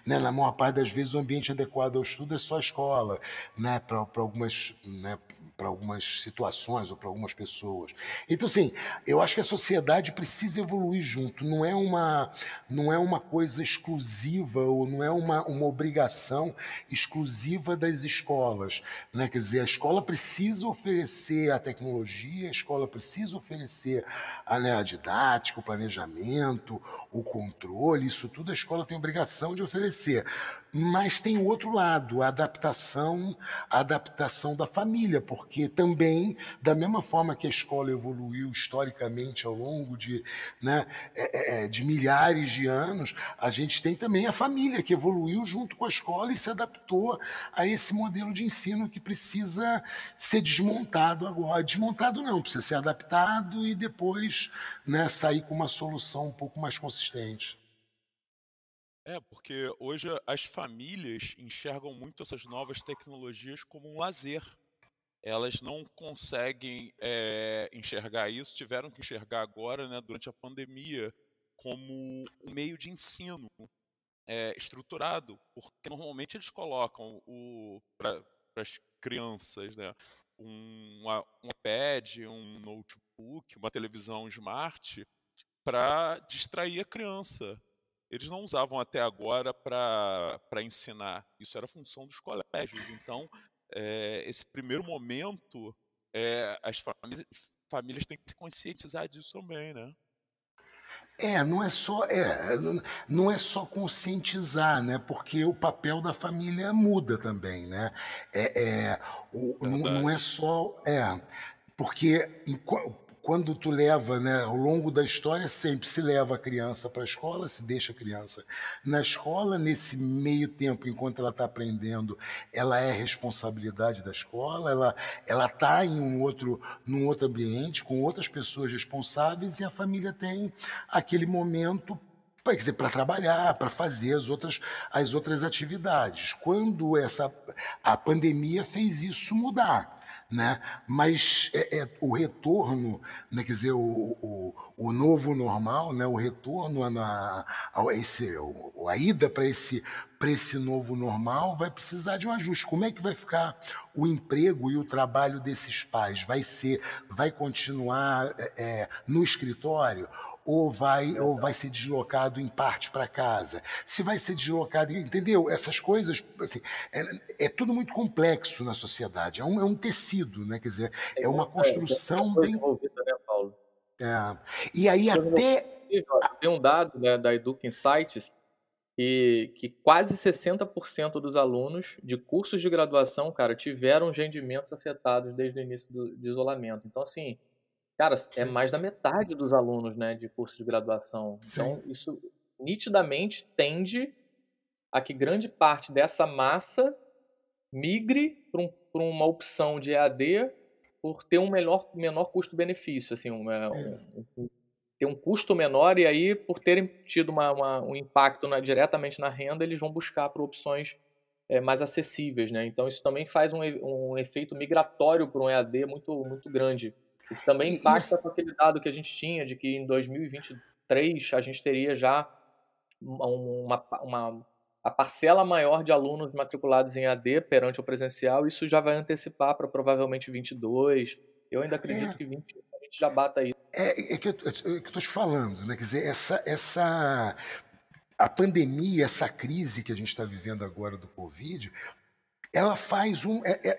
né, na maior parte das vezes o ambiente adequado ao estudo é só a escola, né, para algumas, né, para algumas situações ou para algumas pessoas. Então, assim, eu acho que a sociedade precisa evoluir junto, não é uma coisa exclusiva ou não é uma obrigação exclusiva das escolas, né? Quer dizer, a escola precisa oferecer a tecnologia, a escola precisa oferecer né, a didática, o planejamento, o controle, isso tudo a escola tem obrigação de oferecer. Mas tem o outro lado, a adaptação da família, porque também, da mesma forma que a escola evoluiu historicamente ao longo né, de milhares de anos, a gente tem também a família que evoluiu junto com a escola e se adaptou a esse modelo de ensino que precisa ser desmontado agora. Desmontado não, precisa ser adaptado e depois, né, sair com uma solução um pouco mais consistente. Porque hoje as famílias enxergam muito essas novas tecnologias como um lazer. Elas não conseguem enxergar isso, tiveram que enxergar agora, né, durante a pandemia, como um meio de ensino estruturado, porque normalmente eles colocam para as crianças, né, um iPad, um notebook, uma televisão smart para distrair a criança. Eles não usavam até agora para ensinar. Isso era função dos colégios. Então, esse primeiro momento, as famílias têm que se conscientizar disso também, né? Não é só conscientizar, né? Porque o papel da família muda também, né? É, é, não é Verdade. só porque quando tu leva, né, ao longo da história sempre se leva a criança para a escola, se deixa a criança na escola, nesse meio tempo, enquanto ela está aprendendo, ela é responsabilidade da escola, ela está em num outro ambiente, com outras pessoas responsáveis, e a família tem aquele momento quer dizer, para trabalhar, para fazer as outras atividades. Quando a pandemia fez isso mudar, né? Mas o retorno, né, quer dizer, o o novo normal, né, o retorno a ida para esse novo normal vai precisar de um ajuste. Como é que vai ficar o emprego e o trabalho desses pais? Vai continuar no escritório? Ou vai ser deslocado em parte para casa? Se vai ser deslocado, entendeu? Essas coisas, assim, é tudo muito complexo na sociedade. É um tecido, né? Quer dizer, é uma Tem muita construção coisa bem. envolvida, né, Paulo? É, e aí Coisa envolvida. até. Tem um dado, né, da Educa Insights que quase 60% dos alunos de cursos de graduação, cara, tiveram os rendimentos afetados desde o início de isolamento. Então, assim, cara, é Sim, mais da metade dos alunos, né, de curso de graduação. sim. Então, isso nitidamente tende a que grande parte dessa massa migre para uma opção de EAD por ter um menor custo-benefício, assim, ter um custo menor, e aí, por terem tido um impacto diretamente na renda, eles vão buscar por opções mais acessíveis, né? Então, isso também faz um efeito migratório para um EAD muito, muito grande, o que também E impacta com aquele dado que a gente tinha de que em 2023 a gente teria já a parcela maior de alunos matriculados em AD perante o presencial. Isso já vai antecipar para provavelmente 22. Eu ainda acredito é, que 21 a gente já bata isso. é que eu estou te falando, né? Quer dizer, a pandemia, essa crise que a gente está vivendo agora do Covid, ela faz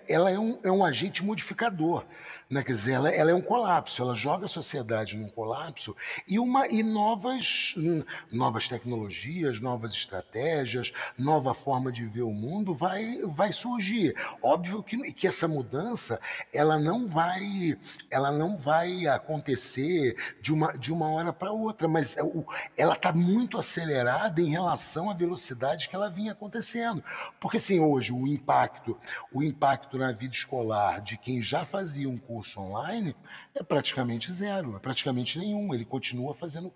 ela é um agente modificador, né? Quer dizer, ela é um colapso, ela joga a sociedade num colapso e novas tecnologias, novas estratégias, nova forma de ver o mundo vai surgir. Óbvio que essa mudança ela não vai acontecer de uma hora para outra, mas ela está muito acelerada em relação à velocidade que ela vinha acontecendo. Porque, assim, hoje o impacto na vida escolar de quem já fazia um curso online é praticamente zero, é praticamente nenhum. Ele continua fazendo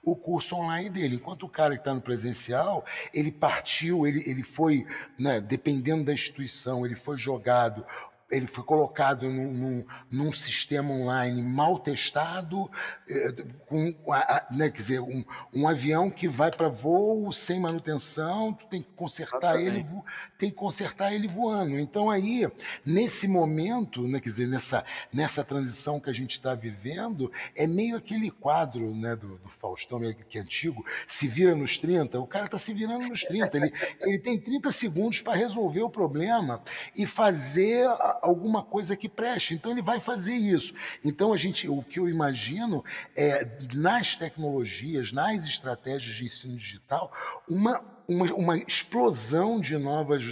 o curso online dele. Enquanto o cara que está no presencial, ele partiu, ele foi, né, dependendo da instituição, ele foi colocado num sistema online mal testado, né, quer dizer, um avião que vai para voo sem manutenção, tu Exatamente. tem que consertar ele voando. Então aí, nesse momento, né, quer dizer, nessa transição que a gente está vivendo, é meio aquele quadro, né, do Faustão, que é antigo, se vira nos 30. O cara está se virando nos 30. Ele tem 30 segundos para resolver o problema e fazer alguma coisa que preste. Então ele vai fazer isso. Então o que eu imagino é, nas tecnologias, nas estratégias de ensino digital, uma explosão de novas,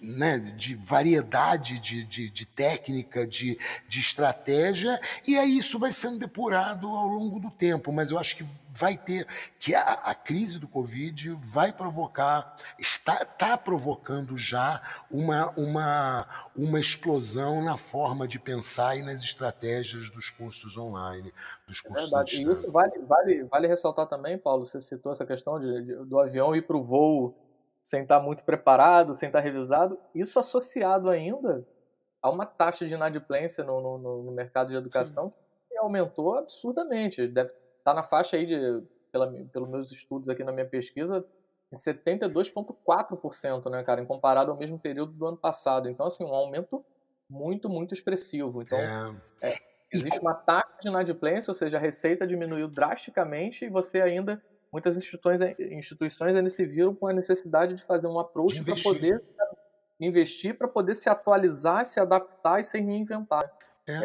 né, de variedade de técnica, de estratégia, e aí isso vai sendo depurado ao longo do tempo. Mas eu acho que a crise do Covid vai provocar, está provocando já uma explosão na forma de pensar e nas estratégias dos cursos online, dos É cursos à verdade. E isso distância. vale ressaltar também, Paulo, você citou essa questão do avião ir para o voo sem estar muito preparado, sem estar revisado. Isso associado ainda a uma taxa de inadimplência no mercado de Sim. educação que aumentou absurdamente. Deve estar na faixa aí pelos meus estudos aqui na minha pesquisa, em 72,4%, né, cara, em comparado ao mesmo período do ano passado. Então, assim, um aumento muito, muito expressivo. Então, É, é, e, existe uma taxa de inadimplência, ou seja, a receita diminuiu drasticamente e você ainda, muitas instituições ainda se viram com a necessidade de fazer um de approach para investir. poder investir, para poder se atualizar, se adaptar e se reinventar. É,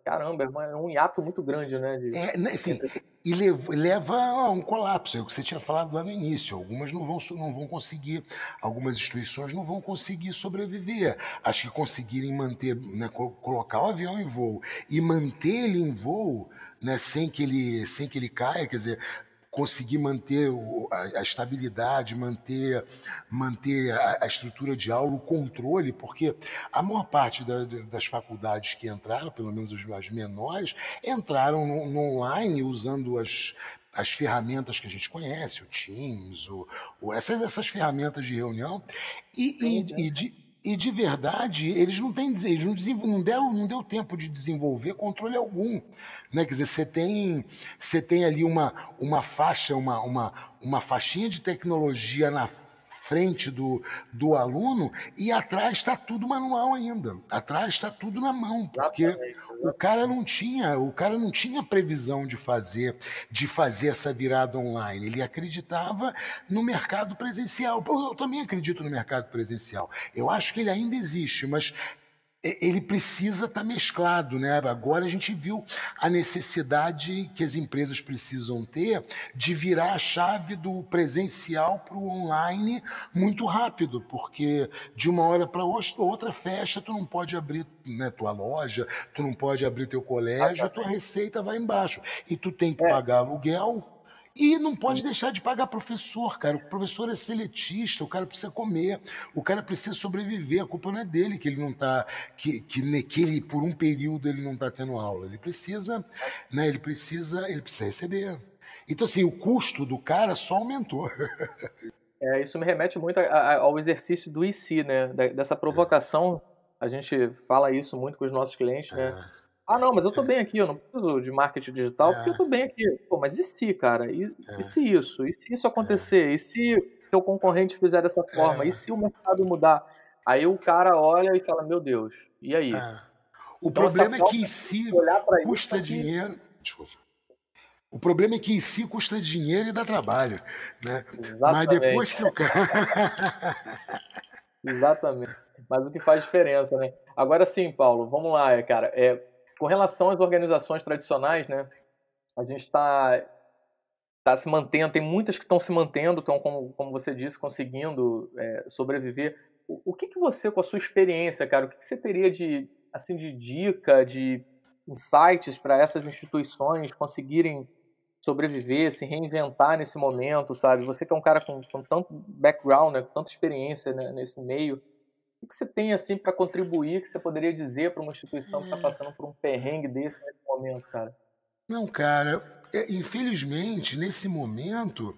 Caramba, é um hiato muito grande, né? né, assim, Entre... e leva a um colapso, é o que você tinha falado lá no início. Algumas não vão conseguir, algumas instituições não vão conseguir sobreviver. As que conseguirem manter, né, colocar o avião em voo e manter ele em voo, né, sem que ele caia, quer dizer, conseguir manter a estabilidade, manter a estrutura de aula, o controle, porque a maior parte das faculdades que entraram, pelo menos as menores, entraram no online usando as ferramentas que a gente conhece, o Teams, essas ferramentas de reunião, Sim, e, sim. e, e de, E de verdade, eles não têm, eles não deu tempo de desenvolver controle algum, né? Quer dizer, você tem ali uma faixa, uma faixinha de tecnologia na frente do aluno e atrás está tudo manual ainda. Atrás está tudo na mão, porque Exatamente, o cara não tinha previsão de fazer essa virada online. Ele acreditava no mercado presencial. Pô, eu também acredito no mercado presencial. Eu acho que ele ainda existe, mas ele precisa estar mesclado, né? Agora a gente viu a necessidade que as empresas precisam ter de virar a chave do presencial para o online muito rápido, porque de uma hora para outra fecha, tu não pode abrir, né, tua loja, tu não pode abrir teu colégio, tua exatamente. receita vai embaixo. E tu tem que É, pagar aluguel, e não pode sim. deixar de pagar professor, cara. O professor é seletista, o cara precisa comer, o cara precisa sobreviver. A culpa não é dele que ele não tá, que ele, por um período ele não está tendo aula. Ele precisa, né? Ele precisa receber. Então, assim, o custo do cara só aumentou. Isso me remete muito ao exercício do e se, né? Dessa provocação, a gente fala isso muito com os nossos clientes, né? É, Ah, não, mas eu tô bem aqui, eu não preciso de marketing digital porque eu é, tô bem aqui. Pô, mas e se, cara? E é, se isso? E se isso acontecer? E se teu concorrente fizer dessa forma? E é, se o mercado mudar? Aí o cara olha e fala, meu Deus, e aí? é. O Então essa problema é que em falta de si olhar para isso é custa que dinheiro. Desculpa. O problema é que em si custa dinheiro e dá trabalho, né? Mas exatamente, depois que o cara. exatamente. Mas o que faz diferença, né? Agora sim, Paulo, vamos lá, cara. Com relação às organizações tradicionais, né? A gente está se mantendo, tem muitas que estão se mantendo, estão, como você disse, conseguindo sobreviver. O que que você, com a sua experiência, cara, o que que você teria de, assim, de dica, de insights para essas instituições conseguirem sobreviver, se reinventar nesse momento, sabe? Você que é um cara com tanto background, né, com tanta experiência, né, nesse meio, o que você tem assim para contribuir, que você poderia dizer para uma instituição que está passando por um perrengue desse nesse momento, cara? Não, cara, infelizmente, nesse momento,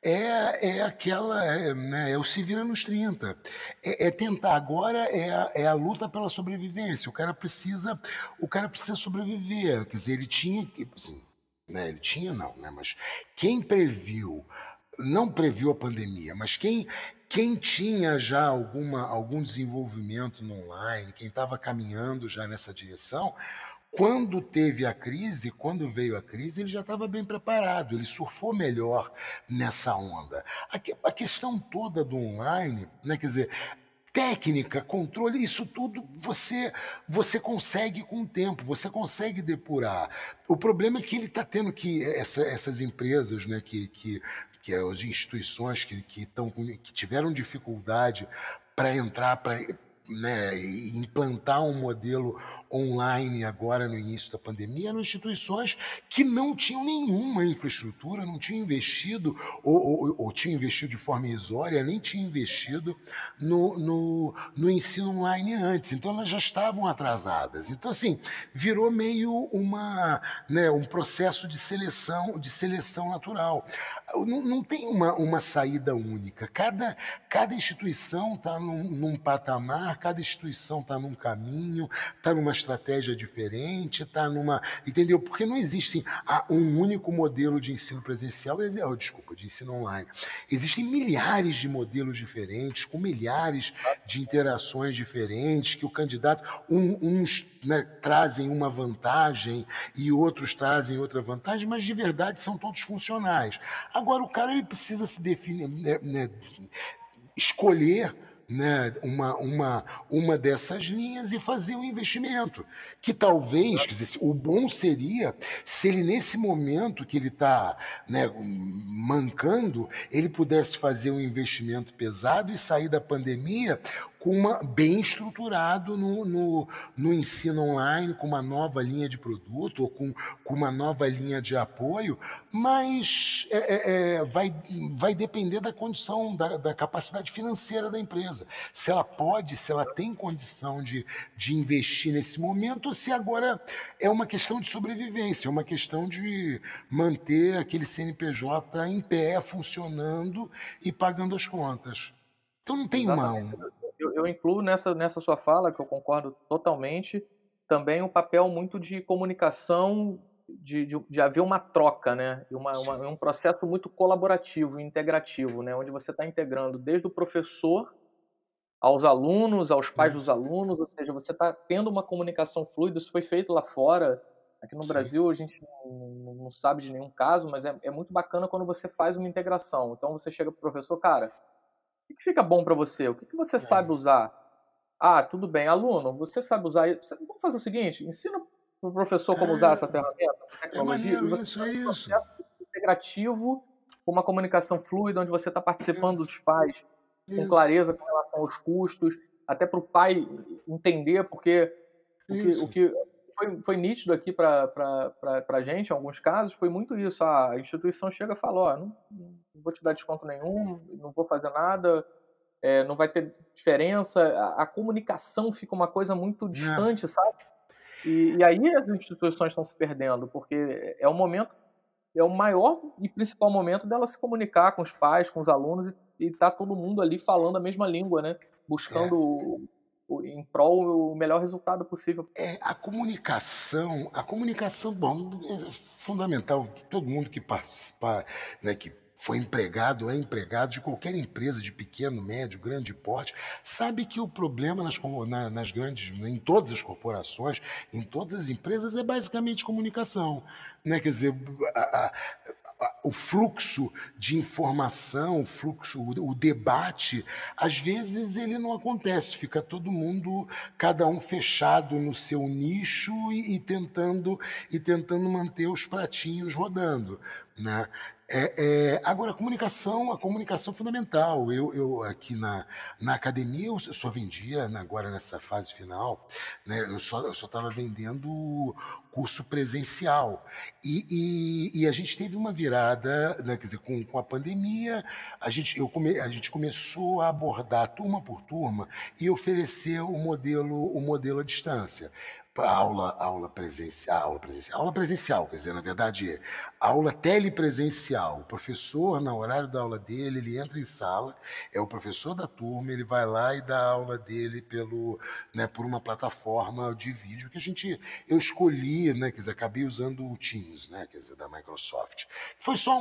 é aquela, né, é o se vira nos 30. É tentar. Agora é a luta pela sobrevivência. O cara precisa sobreviver. Quer dizer, ele tinha que. Assim, né, ele tinha, não, né? Mas quem previu, não previu a pandemia, mas quem tinha já algum desenvolvimento no online, quem estava caminhando já nessa direção, quando veio a crise, ele já estava bem preparado, ele surfou melhor nessa onda. A questão toda do online, né, quer dizer, técnica, controle, isso tudo você consegue com o tempo, você consegue depurar. O problema é que ele está tendo que essas empresas, né, que as instituições que tiveram dificuldade para entrar, para, né, implantar um modelo online agora no início da pandemia, eram instituições que não tinham nenhuma infraestrutura, não tinham investido ou tinham investido de forma irrisória, nem tinham investido no ensino online antes. Então elas já estavam atrasadas. Então, assim, virou meio né, um processo de seleção natural. Não tem uma saída única. Cada instituição está num patamar, cada instituição está num caminho, está numa estratégia diferente, está numa. Entendeu? Porque não existe um único modelo de ensino presencial, desculpa, de ensino online. Existem milhares de modelos diferentes, com milhares de interações diferentes, que o candidato, uns, né, trazem uma vantagem e outros trazem outra vantagem, mas de verdade são todos funcionais. Agora, o cara ele precisa se definir, né, escolher, né, uma dessas linhas e fazer um investimento. Que talvez, quer dizer, o bom seria se ele, nesse momento que ele está, né, mancando, ele pudesse fazer um investimento pesado e sair da pandemia bem estruturado no ensino online, com uma nova linha de produto ou com uma nova linha de apoio, mas vai depender da condição, da capacidade financeira da empresa. Se ela pode, se ela tem condição de investir nesse momento, ou se agora é uma questão de sobrevivência, é uma questão de manter aquele CNPJ em pé, funcionando e pagando as contas. Então não tem uma. Exatamente. eu incluo nessa sua fala, que eu concordo totalmente, também um papel muito de comunicação, de haver uma troca, né? E um processo muito colaborativo, integrativo, né? Onde você está integrando desde o professor aos alunos, aos pais dos Isso, alunos, ou seja, você está tendo uma comunicação fluida. Isso foi feito lá fora. Aqui no sim. Brasil a gente não sabe de nenhum caso, mas é muito bacana quando você faz uma integração. Então você chega para o professor, cara, o que fica bom para você? O que você sabe É, usar? Ah, tudo bem, aluno, você sabe usar isso? Vamos fazer o seguinte, ensina para o professor como usar essa é, ferramenta, essa é tecnologia, e maneiro você isso, é faz um isso. processo integrativo, com uma comunicação fluida, onde você está participando Isso, dos pais com isso, clareza com relação aos custos, até para o pai entender, porque o isso. que foi nítido aqui para a gente, em alguns casos, foi muito isso. A instituição chega e fala, ó, não vou te dar desconto nenhum, não vou fazer nada, não vai ter diferença. A comunicação fica uma coisa muito É, distante, sabe? E aí as instituições estão se perdendo, porque é o momento, é o maior e principal momento dela se comunicar com os pais, com os alunos, e tá todo mundo ali falando a mesma língua, né? é. Buscando em prol o melhor resultado possível. A comunicação, bom, é fundamental. Todo mundo que participa, né, que foi empregado, é empregado de qualquer empresa de pequeno, médio, grande porte, sabe que o problema nas grandes, em todas as corporações, em todas as empresas, é basicamente comunicação, né? Quer dizer, a, o fluxo de informação, o debate, às vezes ele não acontece, fica todo mundo, cada um fechado no seu nicho e tentando manter os pratinhos rodando, né? Agora, a comunicação é fundamental. Eu aqui na academia, eu só vendia, né, agora nessa fase final, né, eu só estava vendendo curso presencial. E a gente teve uma virada, né, quer dizer, com a pandemia, a gente começou a abordar turma por turma e oferecer o modelo à distância. Aula presencial, quer dizer, na verdade, aula telepresencial. O professor, no horário da aula dele, ele entra em sala, é o professor da turma, ele vai lá e dá a aula dele né, por uma plataforma de vídeo eu escolhi, né, quer dizer, acabei usando o Teams, né, quer dizer, da Microsoft. Foi só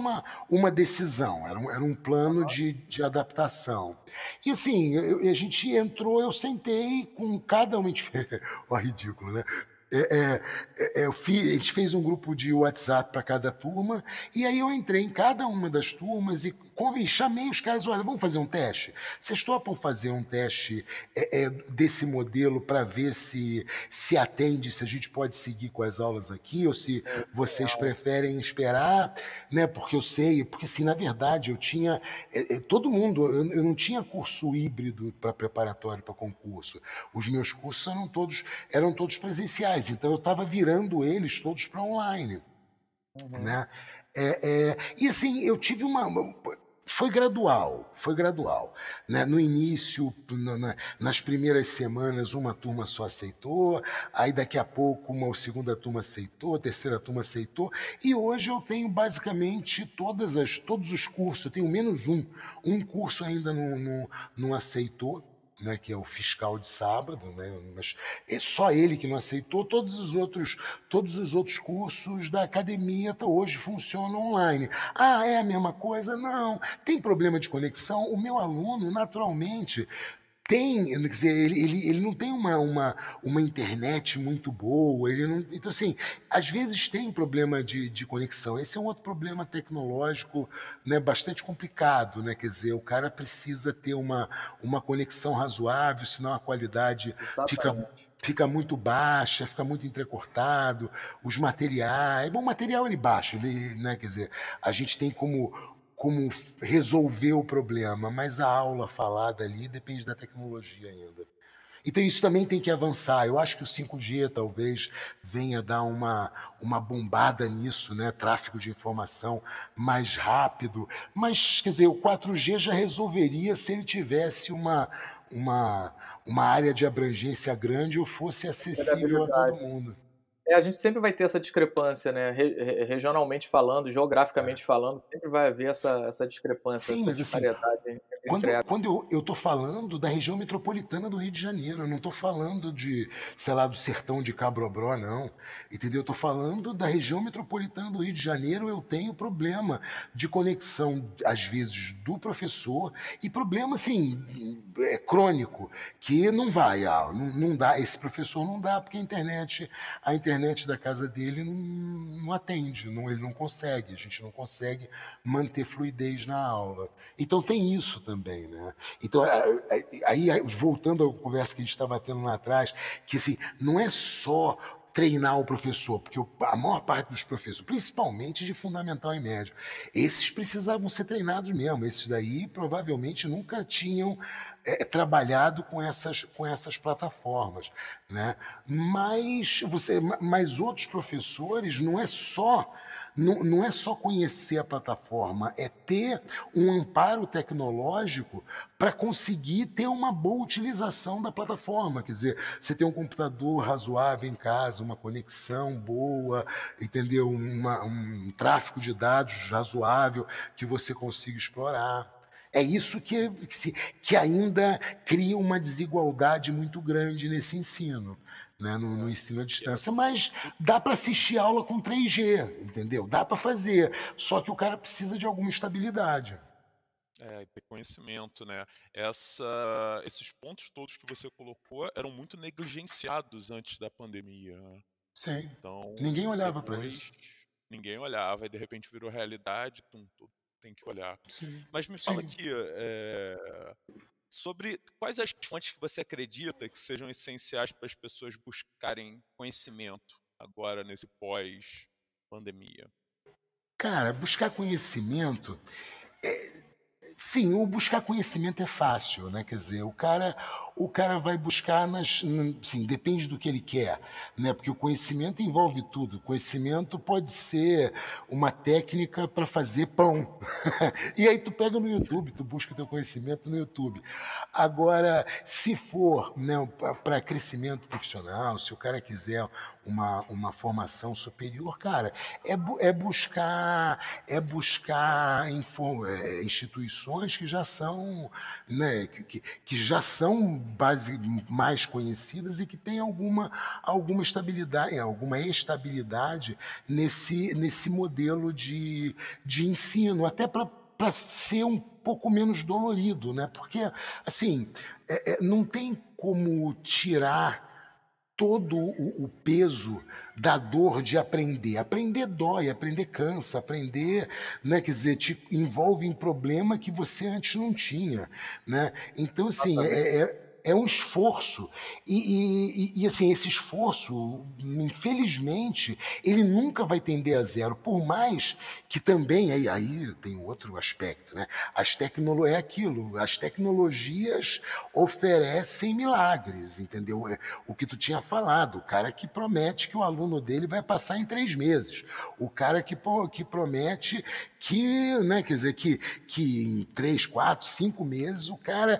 uma decisão, era um plano de adaptação. E assim, a gente entrou, eu sentei com cada um. Ó, ridículo, né? A gente fez um grupo de WhatsApp para cada turma, e aí eu entrei em cada uma das turmas e chamei os caras, olha, vamos fazer um teste? Vocês topam fazer um teste desse modelo para ver se atende, se a gente pode seguir com as aulas aqui, ou se vocês Genial. preferem esperar, né? Porque eu sei, porque assim, na verdade, eu tinha todo mundo, eu não tinha curso híbrido para preparatório para concurso. Os meus cursos eram todos presenciais, então eu estava virando eles todos para online, Uhum. né? E assim, eu tive foi gradual, né? No início, nas primeiras semanas, uma turma só aceitou, aí daqui a pouco uma segunda turma aceitou, a terceira turma aceitou, e hoje eu tenho basicamente todos os cursos, eu tenho menos um curso ainda não aceitou, né, que é o fiscal de sábado, né, mas é só ele que não aceitou. Todos os outros cursos da academia hoje funcionam online. Ah, é a mesma coisa? Não. Tem problema de conexão? O meu aluno, naturalmente, tem, quer dizer, ele não tem uma internet muito boa, ele não, então, assim, às vezes tem problema de conexão. Esse é um outro problema tecnológico, né, bastante complicado, né? Quer dizer, o cara precisa ter uma conexão razoável, senão a qualidade fica, Exatamente. fica muito baixa, fica muito entrecortado, os materiais. Bom, o material ele baixa, né, quer dizer, a gente tem como resolver o problema, mas a aula falada ali depende da tecnologia ainda. Então isso também tem que avançar. Eu acho que o 5G talvez venha dar uma bombada nisso, né? Tráfego de informação mais rápido. Mas, quer dizer, o 4G já resolveria se ele tivesse uma, uma área de abrangência grande ou fosse acessível a todo Vulnerabilidade. mundo. A gente sempre vai ter essa discrepância, né? Regionalmente falando, É. geograficamente falando, sempre vai haver essa discrepância, Sim, essa mas assim, disparidade entre Quando eu estou falando da região metropolitana do Rio de Janeiro, eu não estou falando de, sei lá, do sertão de Cabrobró, não. Entendeu? Eu estou falando da região metropolitana do Rio de Janeiro, eu tenho problema de conexão, às vezes, do professor, e problema, assim, crônico, que não vai, não dá, esse professor não dá, porque a internet da casa dele não atende, ele não consegue, a gente não consegue manter fluidez na aula. Então tem isso também, né? Então, aí voltando à conversa que a gente estava tendo lá atrás, que assim, não é só treinar o professor, porque a maior parte dos professores, principalmente de fundamental e médio, esses precisavam ser treinados mesmo. Esses daí provavelmente nunca tinham trabalhado com essas plataformas, né? Mas outros professores não é só conhecer a plataforma, é ter um amparo tecnológico para conseguir ter uma boa utilização da plataforma. Quer dizer, você tem um computador razoável em casa, uma conexão boa, entendeu? Um tráfego de dados razoável que você consiga explorar. É isso que ainda cria uma desigualdade muito grande nesse ensino, né, no ensino à distância. Mas dá para assistir aula com 3G, entendeu? Dá para fazer, só que o cara precisa de alguma estabilidade. Ter conhecimento, né? Esses pontos todos que você colocou eram muito negligenciados antes da pandemia, né? Sim. Então, Ninguém olhava para isso. depois ninguém olhava e de repente virou realidade, tudo tem que olhar. Sim. Mas me fala Sim. aqui, sobre quais as fontes que você acredita que sejam essenciais para as pessoas buscarem conhecimento agora nesse pós-pandemia? Cara, buscar conhecimento, sim, o buscar conhecimento é fácil, né? Quer dizer, o cara vai buscar sim, depende do que ele quer, né? Porque o conhecimento envolve tudo. O conhecimento pode ser uma técnica para fazer pão. E aí tu pega no YouTube, tu busca teu conhecimento no YouTube. Agora, se for, né, para crescimento profissional, se o cara quiser uma formação superior, cara, é buscar instituições que já são, né, que já são mais conhecidas e que têm alguma estabilidade nesse modelo de ensino, até para ser um pouco menos dolorido, né? Porque, assim, não tem como tirar todo o peso da dor de aprender. Aprender dói, aprender cansa, aprender, né, quer dizer, te envolve em problema que você antes não tinha, né? Então, assim, é um esforço. Assim, esse esforço, infelizmente, ele nunca vai tender a zero, por mais que também, aí tem outro aspecto, né? É aquilo, as tecnologias oferecem milagres, entendeu? O que tu tinha falado, o cara que promete que o aluno dele vai passar em 3 meses, o cara que promete que, né, quer dizer, que em 3, 4, 5 meses o cara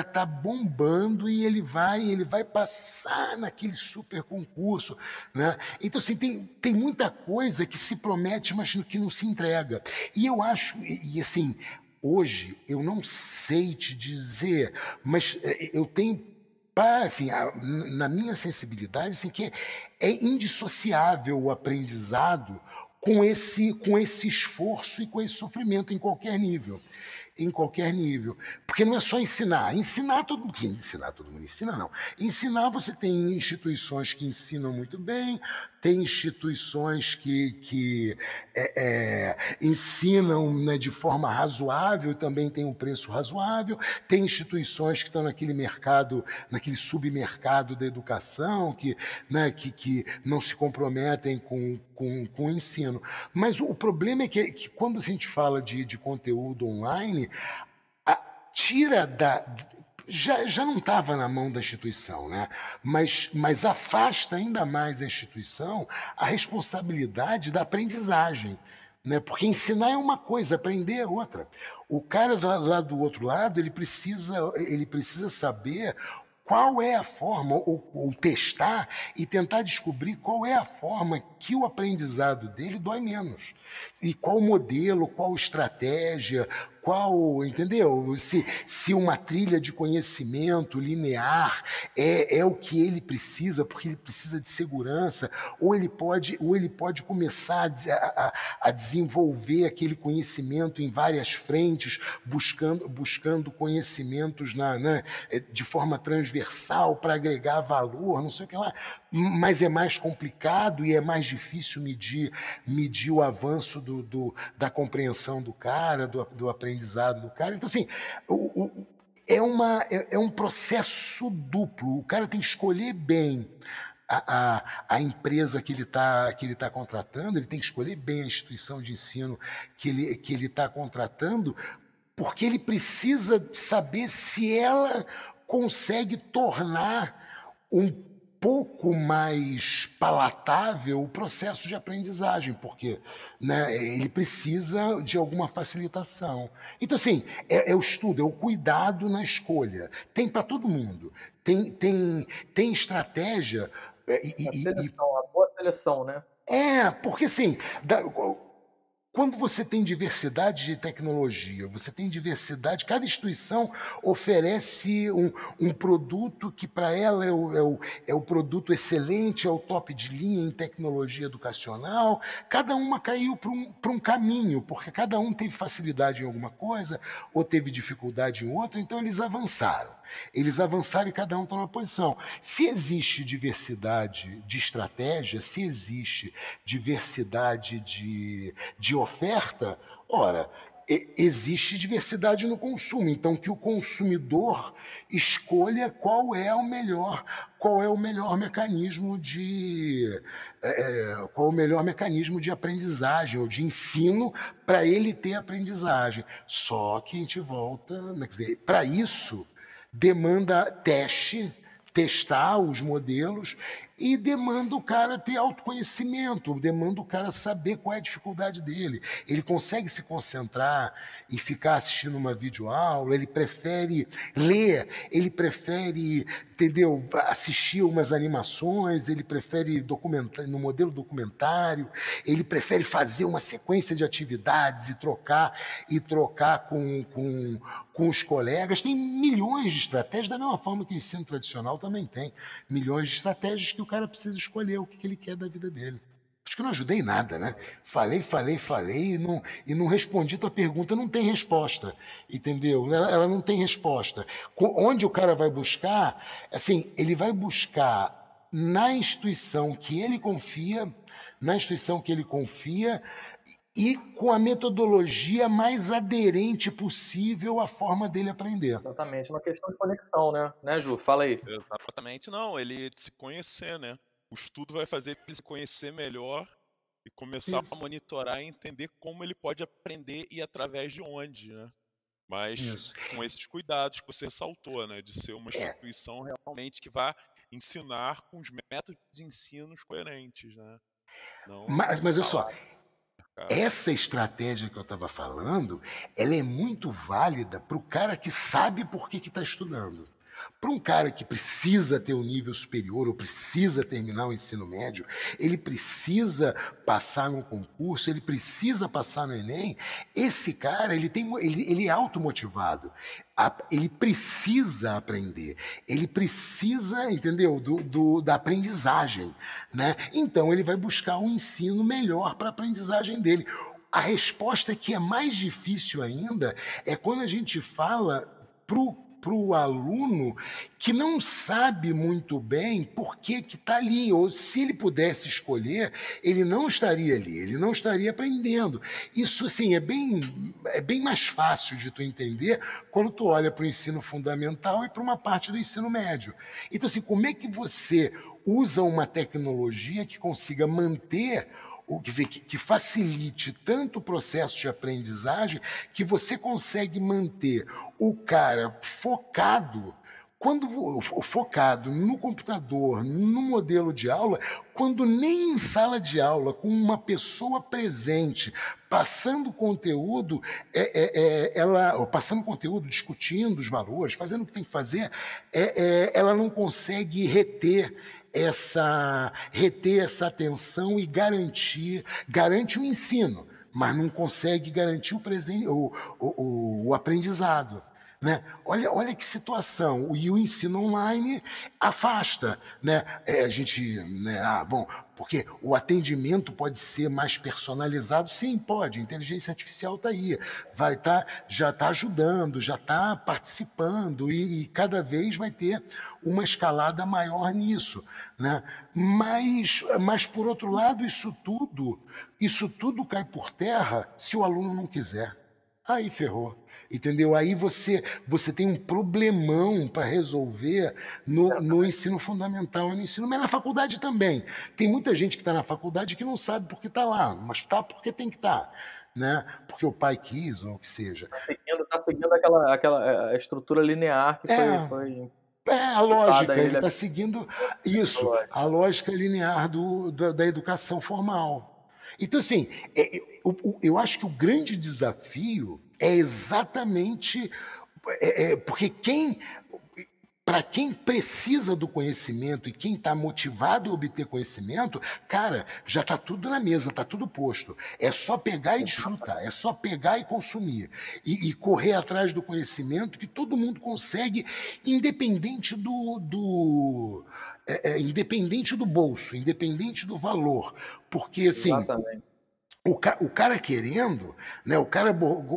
tá bombando e ele vai passar naquele super concurso, né? Então, assim, tem muita coisa que se promete, mas que não se entrega. E eu acho, assim, hoje eu não sei te dizer, mas eu tenho assim, na minha sensibilidade, assim, que é indissociável o aprendizado com esse esforço e com esse sofrimento em qualquer nível. Em qualquer nível. Porque não é só ensinar. Ensinar todo mundo. Sim, ensinar todo mundo ensina, não. Ensinar, você tem instituições que ensinam muito bem, tem instituições que ensinam, né, de forma razoável, também tem um preço razoável, tem instituições que estão naquele mercado, naquele submercado da educação, né, que não se comprometem com o ensino. Mas o problema é que quando a gente fala de conteúdo online, tira já não estava na mão da instituição, né? Mas afasta ainda mais a instituição a responsabilidade da aprendizagem, né? Porque ensinar é uma coisa, aprender é outra. O cara lá do outro lado, ele precisa saber qual é a forma, ou testar e tentar descobrir qual é a forma que o aprendizado dele dói menos. E qual modelo, qual estratégia, qual, entendeu? Se uma trilha de conhecimento linear é o que ele precisa, porque ele precisa de segurança, ou ele pode começar a desenvolver aquele conhecimento em várias frentes, buscando conhecimentos de forma transversal para agregar valor, não sei o que lá. Mas é mais complicado e é mais difícil medir o avanço da compreensão do cara, do aprendizado do cara. Então, assim, é um processo duplo. O cara tem que escolher bem a empresa que ele tá contratando, ele tem que escolher bem a instituição de ensino que ele está contratando, porque ele precisa saber se ela consegue tornar um pouco mais palatável o processo de aprendizagem, porque, né, ele precisa de alguma facilitação. Então, assim, é o estudo, é o cuidado na escolha. Tem para todo mundo. Tem estratégia. A seleção, a boa seleção, né? Porque assim, quando você tem diversidade de tecnologia, você tem diversidade, cada instituição oferece um produto que para ela é o produto excelente, é o top de linha em tecnologia educacional. Cada uma caiu para um caminho, porque cada um teve facilidade em alguma coisa ou teve dificuldade em outra, então eles avançaram. Eles avançaram e cada um está numa posição. Se existe diversidade de estratégia, se existe diversidade de oferta, ora, existe diversidade no consumo, então que o consumidor escolha qual é o melhor mecanismo qual é o melhor mecanismo de aprendizagem ou de ensino para ele ter aprendizagem. Só que a gente volta, quer dizer, para isso demanda testar os modelos e demanda o cara ter autoconhecimento, demanda o cara saber qual é a dificuldade dele. Ele consegue se concentrar e ficar assistindo uma videoaula, ele prefere ler, ele prefere, entendeu, assistir umas animações, ele prefere no modelo documentário, ele prefere fazer uma sequência de atividades e trocar com os colegas. Tem milhões de estratégias, da mesma forma que o ensino tradicional também tem milhões de estratégias que o cara precisa escolher o que ele quer da vida dele. Acho que eu não ajudei em nada, né? Falei e não respondi tua pergunta, não tem resposta, entendeu? Ela não tem resposta. Onde o cara vai buscar, assim, ele vai buscar na instituição que ele confia, e com a metodologia mais aderente possível à forma dele aprender. Exatamente, uma questão de conexão, né, Ju? Fala aí. Exatamente, não, ele se conhecer, né? O estudo vai fazer ele se conhecer melhor e começar a monitorar e entender como ele pode aprender e através de onde, né? Mas com esses cuidados que você ressaltou, né? De ser uma instituição realmente que vai ensinar com os métodos de ensino coerentes, né? Não mas olha só, essa estratégia que eu estava falando, ela é muito válida para o cara que sabe por que está estudando. Para um cara que precisa ter um nível superior ou precisa terminar o ensino médio, ele precisa passar num concurso, ele precisa passar no Enem, esse cara ele é automotivado. Ele precisa aprender, ele precisa, entendeu, da aprendizagem, né? Então ele vai buscar um ensino melhor para a aprendizagem dele. A resposta que é mais difícil ainda é quando a gente fala para o aluno que não sabe muito bem por que está ali, ou se ele pudesse escolher, ele não estaria ali, ele não estaria aprendendo. Isso, assim, é bem mais fácil de tu entender quando tu olha para o ensino fundamental e para uma parte do ensino médio. Então, assim, como é que você usa uma tecnologia que consiga manter, quer dizer, que facilite tanto o processo de aprendizagem que você consegue manter o cara focado focado no computador, no modelo de aula, quando nem em sala de aula, com uma pessoa presente, passando conteúdo, passando conteúdo, discutindo os valores, fazendo o que tem que fazer, ela não consegue reter essa atenção e garante o ensino, mas não consegue garantir o aprendizado. Né? Olha que situação. E o ensino online afasta. Né? A gente. Né? Bom, porque o atendimento pode ser mais personalizado? Sim, pode. A inteligência artificial está aí. Já está ajudando, já está participando e cada vez vai ter uma escalada maior nisso. Né? Mas, por outro lado, isso tudo cai por terra se o aluno não quiser. Aí ferrou. Entendeu? Aí você tem um problemão para resolver no ensino fundamental e no ensino, mas na faculdade também. Tem muita gente que está na faculdade que não sabe por que está lá, mas está porque tem que estar. Né? Porque o pai quis, ou o que seja. Está seguindo aquela estrutura linear que foi a lógica, ele está seguindo isso, a lógica linear da educação formal. Então, assim, eu acho que o grande desafio é exatamente porque para quem precisa do conhecimento e quem está motivado a obter conhecimento, cara, já está tudo na mesa, está tudo posto. É só pegar e desfrutar, é só pegar e consumir. E correr atrás do conhecimento que todo mundo consegue, independente independente do bolso, independente do valor. Porque, assim... Exatamente. O cara querendo, né, o cara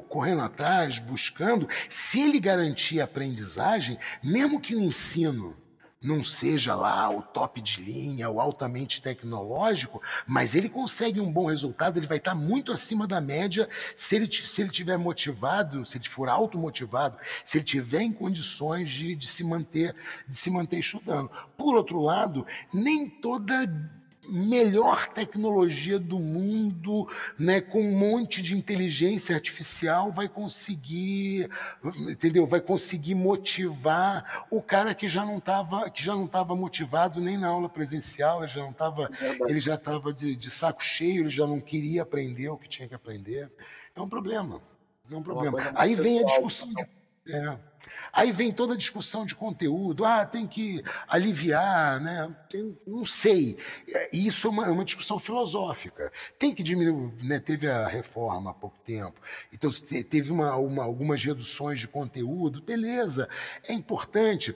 correndo atrás, buscando, se ele garantir a aprendizagem, mesmo que o ensino não seja lá o top de linha, o altamente tecnológico, mas ele consegue um bom resultado, ele vai estar muito acima da média se ele tiver motivado, se ele for automotivado, se ele tiver em condições de se manter estudando. Por outro lado, nem toda melhor tecnologia do mundo, né, com um monte de inteligência artificial, vai conseguir, entendeu? Vai conseguir motivar o cara que já não estava motivado nem na aula presencial, ele já estava de saco cheio, ele já não queria aprender o que tinha que aprender. É um problema. Aí vem a discussão Aí vem toda a discussão de conteúdo, tem que aliviar, né? Não sei. Isso é uma discussão filosófica. Tem que diminuir, né? Teve a reforma há pouco tempo, então teve algumas reduções de conteúdo, beleza, é importante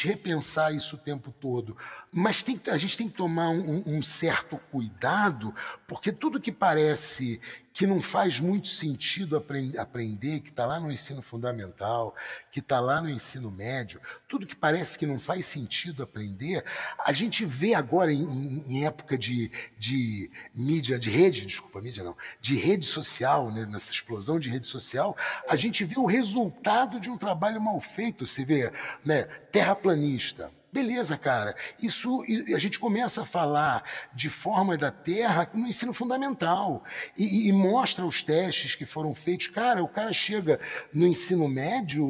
repensar isso o tempo todo, mas a gente tem que tomar um certo cuidado, porque tudo que parece que não faz muito sentido aprender, que está lá no ensino fundamental, que está lá no ensino médio, tudo que parece que não faz sentido aprender, a gente vê agora em época de mídia, de rede social, né, nessa explosão de rede social, a gente vê o resultado de um trabalho mal feito. Você vê, né, terraplanista. Beleza, cara. A gente começa a falar de forma da Terra no ensino fundamental e mostra os testes que foram feitos. Cara, o cara chega no ensino médio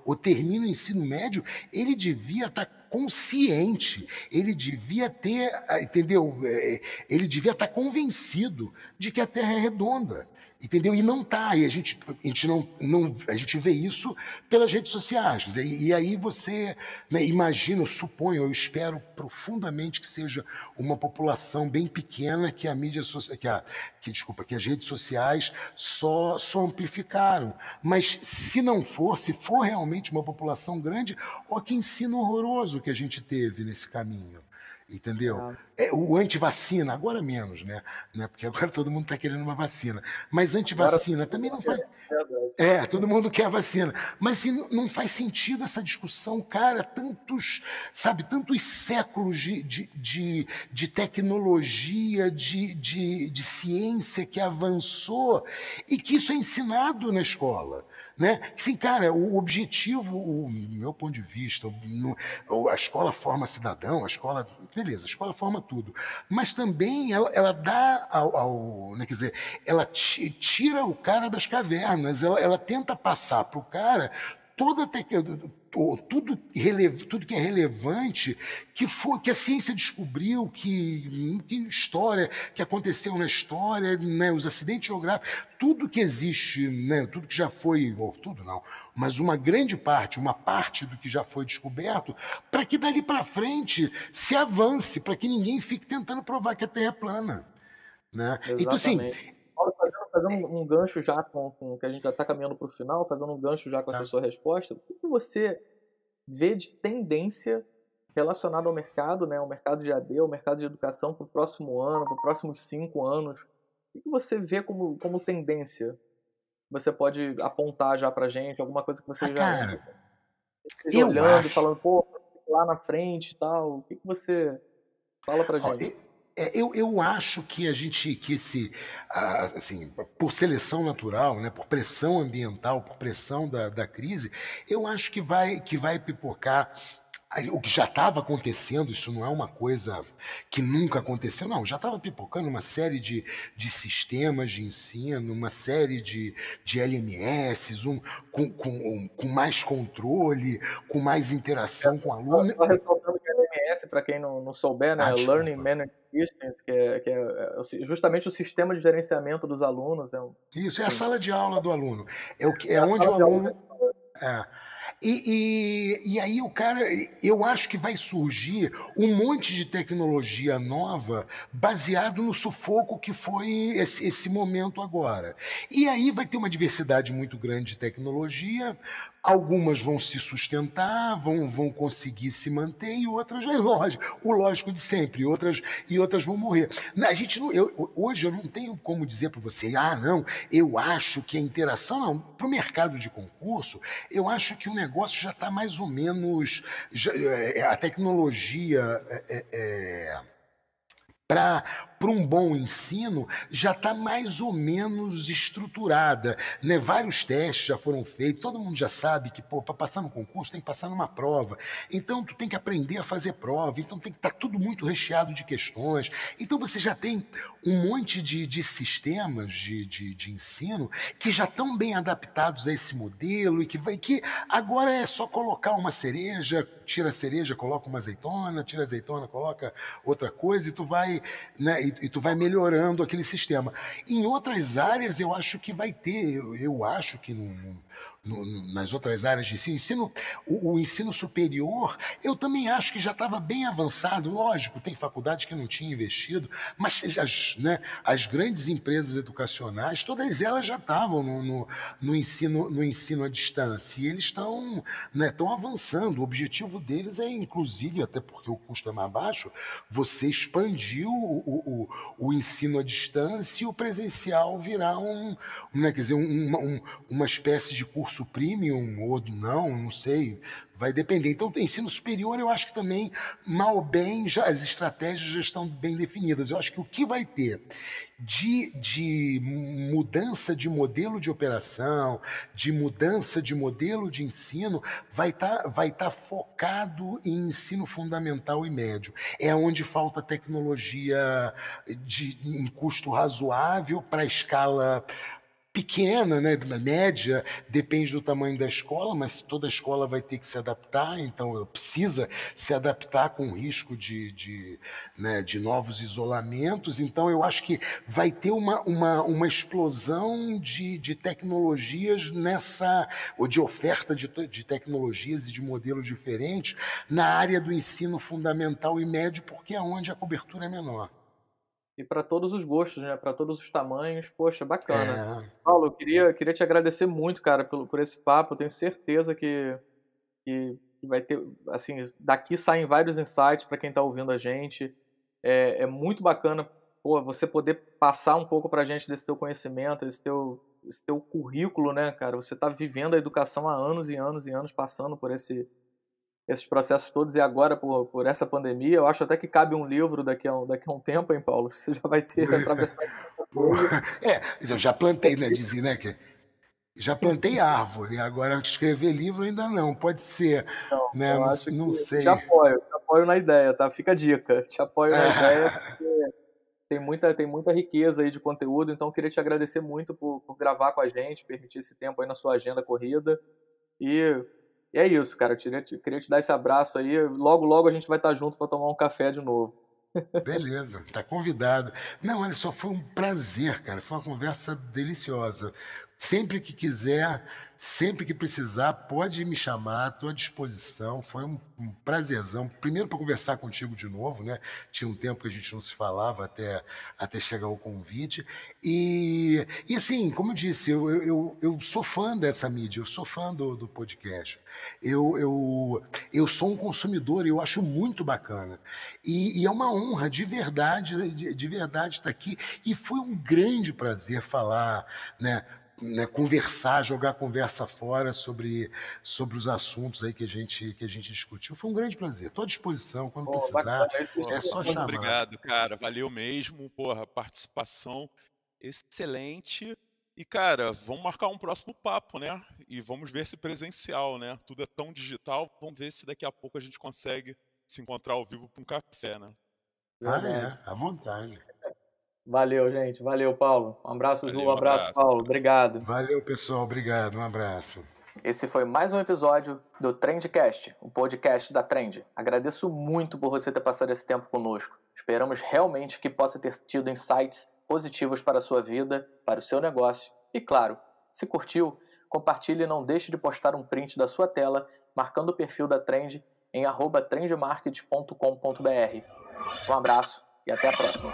ou termina o ensino médio, ele devia estar consciente, ele devia ter, entendeu? Ele devia estar convencido de que a Terra é redonda. Entendeu? E não está. E a gente vê isso pelas redes sociais. E aí você, né, imagina, eu suponho, eu espero profundamente que seja uma população bem pequena que que as redes sociais só amplificaram. Mas se for realmente uma população grande, olha que ensino horroroso que a gente teve nesse caminho. Entendeu? O antivacina, agora menos, né? Porque agora todo mundo está querendo uma vacina. Mas antivacina também não faz. Todo mundo quer a vacina. Mas assim, não faz sentido essa discussão, cara. Tantos séculos de tecnologia, de ciência que avançou e que isso é ensinado na escola. Né? Sim, cara, o objetivo, o meu ponto de vista, a escola forma cidadão, beleza, a escola forma tudo, mas também ela dá né, quer dizer, ela toda tudo que é relevante, que a ciência descobriu, que história, que aconteceu na história, né, os acidentes geográficos, tudo que existe, né, tudo que já foi, ou tudo não, mas uma parte do que já foi descoberto, para que dali para frente se avance, para que ninguém fique tentando provar que a Terra é plana. Né? Então, assim, Exatamente. Paulo, fazendo um gancho já com que a gente já está caminhando para o final, fazendo um gancho já com essa tá. sua resposta, o que você vê de tendência relacionada ao mercado, né, ao mercado de AD, ao mercado de educação para o próximo ano, para os próximos 5 anos? O que você vê como tendência? Você pode apontar já para a gente, alguma coisa que você já Cara, esteja eu olhando e acho. falando, pô, lá na frente e tal. O que você fala para a Ó, gente? eu acho que assim, por seleção natural, né, por pressão ambiental, por pressão da crise, eu acho que vai pipocar o que já estava acontecendo. Isso não é uma coisa que nunca aconteceu, não, já estava pipocando uma série de sistemas de ensino, uma série de LMS, com mais controle, com mais interação com o aluno. Só ressaltando que LMS, para quem não souber, né, Learning Desculpa. Management Systems, justamente o sistema de gerenciamento dos alunos. Isso é a Enfim, sala de aula do aluno. É é a onde o sala de aula. aluno. É. E aí o cara, eu acho que vai surgir um monte de tecnologia nova baseado no sufoco que foi esse momento agora. E aí vai ter uma diversidade muito grande de tecnologia, algumas vão se sustentar, vão conseguir se manter, e outras, é lógico, o lógico de sempre, e outras vão morrer. A gente não, hoje eu não tenho como dizer para você, não, eu acho que a interação, não, para o mercado de concurso, eu acho que o negócio já está mais ou menos. A tecnologia para um bom ensino já está mais ou menos estruturada, né? Vários testes já foram feitos, todo mundo já sabe que para passar no concurso tem que passar numa prova, então tu tem que aprender a fazer prova, então tem que estar tudo muito recheado de questões, então você já tem um monte de sistemas de ensino que já estão bem adaptados a esse modelo e que agora é só colocar uma cereja, tira a cereja, coloca uma azeitona, tira a azeitona, coloca outra coisa, e tu vai, né, e tu vai melhorando aquele sistema. Em outras áreas, eu acho que vai ter, eu acho que nas outras áreas de ensino, o ensino superior, eu também acho que já estava bem avançado. Lógico, tem faculdades que não tinham investido, mas as grandes empresas educacionais, todas elas já estavam no ensino à distância, e eles estão, né, avançando. O objetivo deles é, inclusive, até porque o custo é mais baixo, você expandir o ensino à distância e o presencial virar né, quer dizer, uma espécie de curso premium, ou não sei, vai depender. Então, o ensino superior, eu acho que também, mal ou bem, as estratégias já estão bem definidas. Eu acho que o que vai ter de mudança de modelo de operação, de mudança de modelo de ensino, vai tá focado em ensino fundamental e médio. É onde falta tecnologia em custo razoável para a escala pequena, né, média, depende do tamanho da escola, mas toda escola vai ter que se adaptar, então precisa se adaptar com risco né, de novos isolamentos. Então eu acho que vai ter uma explosão de tecnologias ou de oferta de tecnologias e de modelos diferentes na área do ensino fundamental e médio, porque é onde a cobertura é menor. E para todos os gostos, né? Para todos os tamanhos. Poxa, bacana. É, Paulo, eu queria te agradecer muito, cara, por esse papo. Eu tenho certeza que vai ter, assim, daqui saem vários insights para quem está ouvindo a gente. É muito bacana, pô, você poder passar um pouco para a gente desse teu conhecimento, esse teu currículo, né, cara? Você está vivendo a educação há anos e anos e anos, passando por esses processos todos, e agora por essa pandemia. Eu acho até que cabe um livro daqui a um tempo, hein, Paulo? Você já vai ter atravessado muita coisa. eu já plantei, né? Dizia, né? Que já plantei árvore, agora escrever livro ainda não. Pode ser, Então, né? eu Não, acho não que sei. te apoio na ideia, tá? Fica a dica, te apoio na ideia, porque tem muita riqueza aí de conteúdo, então eu queria te agradecer muito por gravar com a gente, permitir esse tempo aí na sua agenda corrida, e E é isso, cara. Eu queria te dar esse abraço aí. Logo, logo a gente vai estar junto para tomar um café de novo. Beleza, tá convidado. Não, olha só, foi um prazer, cara. Foi uma conversa deliciosa. Sempre que quiser, sempre que precisar, pode me chamar, estou à disposição. Foi um prazerzão. Primeiro para conversar contigo de novo, né? Tinha um tempo que a gente não se falava até chegar o convite. E assim, como eu disse, eu sou fã dessa mídia, eu sou fã do podcast. Eu sou um consumidor e eu acho muito bacana. E é uma honra de verdade estar aqui. E foi um grande prazer falar, né, conversar, jogar a conversa fora sobre os assuntos aí que a gente discutiu. Foi um grande prazer. Estou à disposição, quando Pô, precisar, bacana. é só Muito chamar. obrigado, cara. Valeu mesmo. Porra, participação excelente. E, cara, vamos marcar um próximo papo, né? E vamos ver se presencial, né? Tudo é tão digital. Vamos ver se daqui a pouco a gente consegue se encontrar ao vivo para um café, né? Verdade. À vontade. Valeu, gente. Valeu, Paulo. Um abraço, Ju. Um Valeu, abraço, abraço. Paulo. Obrigado. Valeu, pessoal. Obrigado. Um abraço. Esse foi mais um episódio do Trendcast, o podcast da Trend. Agradeço muito por você ter passado esse tempo conosco. Esperamos realmente que possa ter tido insights positivos para a sua vida, para o seu negócio. E claro, se curtiu, compartilhe e não deixe de postar um print da sua tela, marcando o perfil da Trend em @trendmarket.com.br. Um abraço e até a próxima.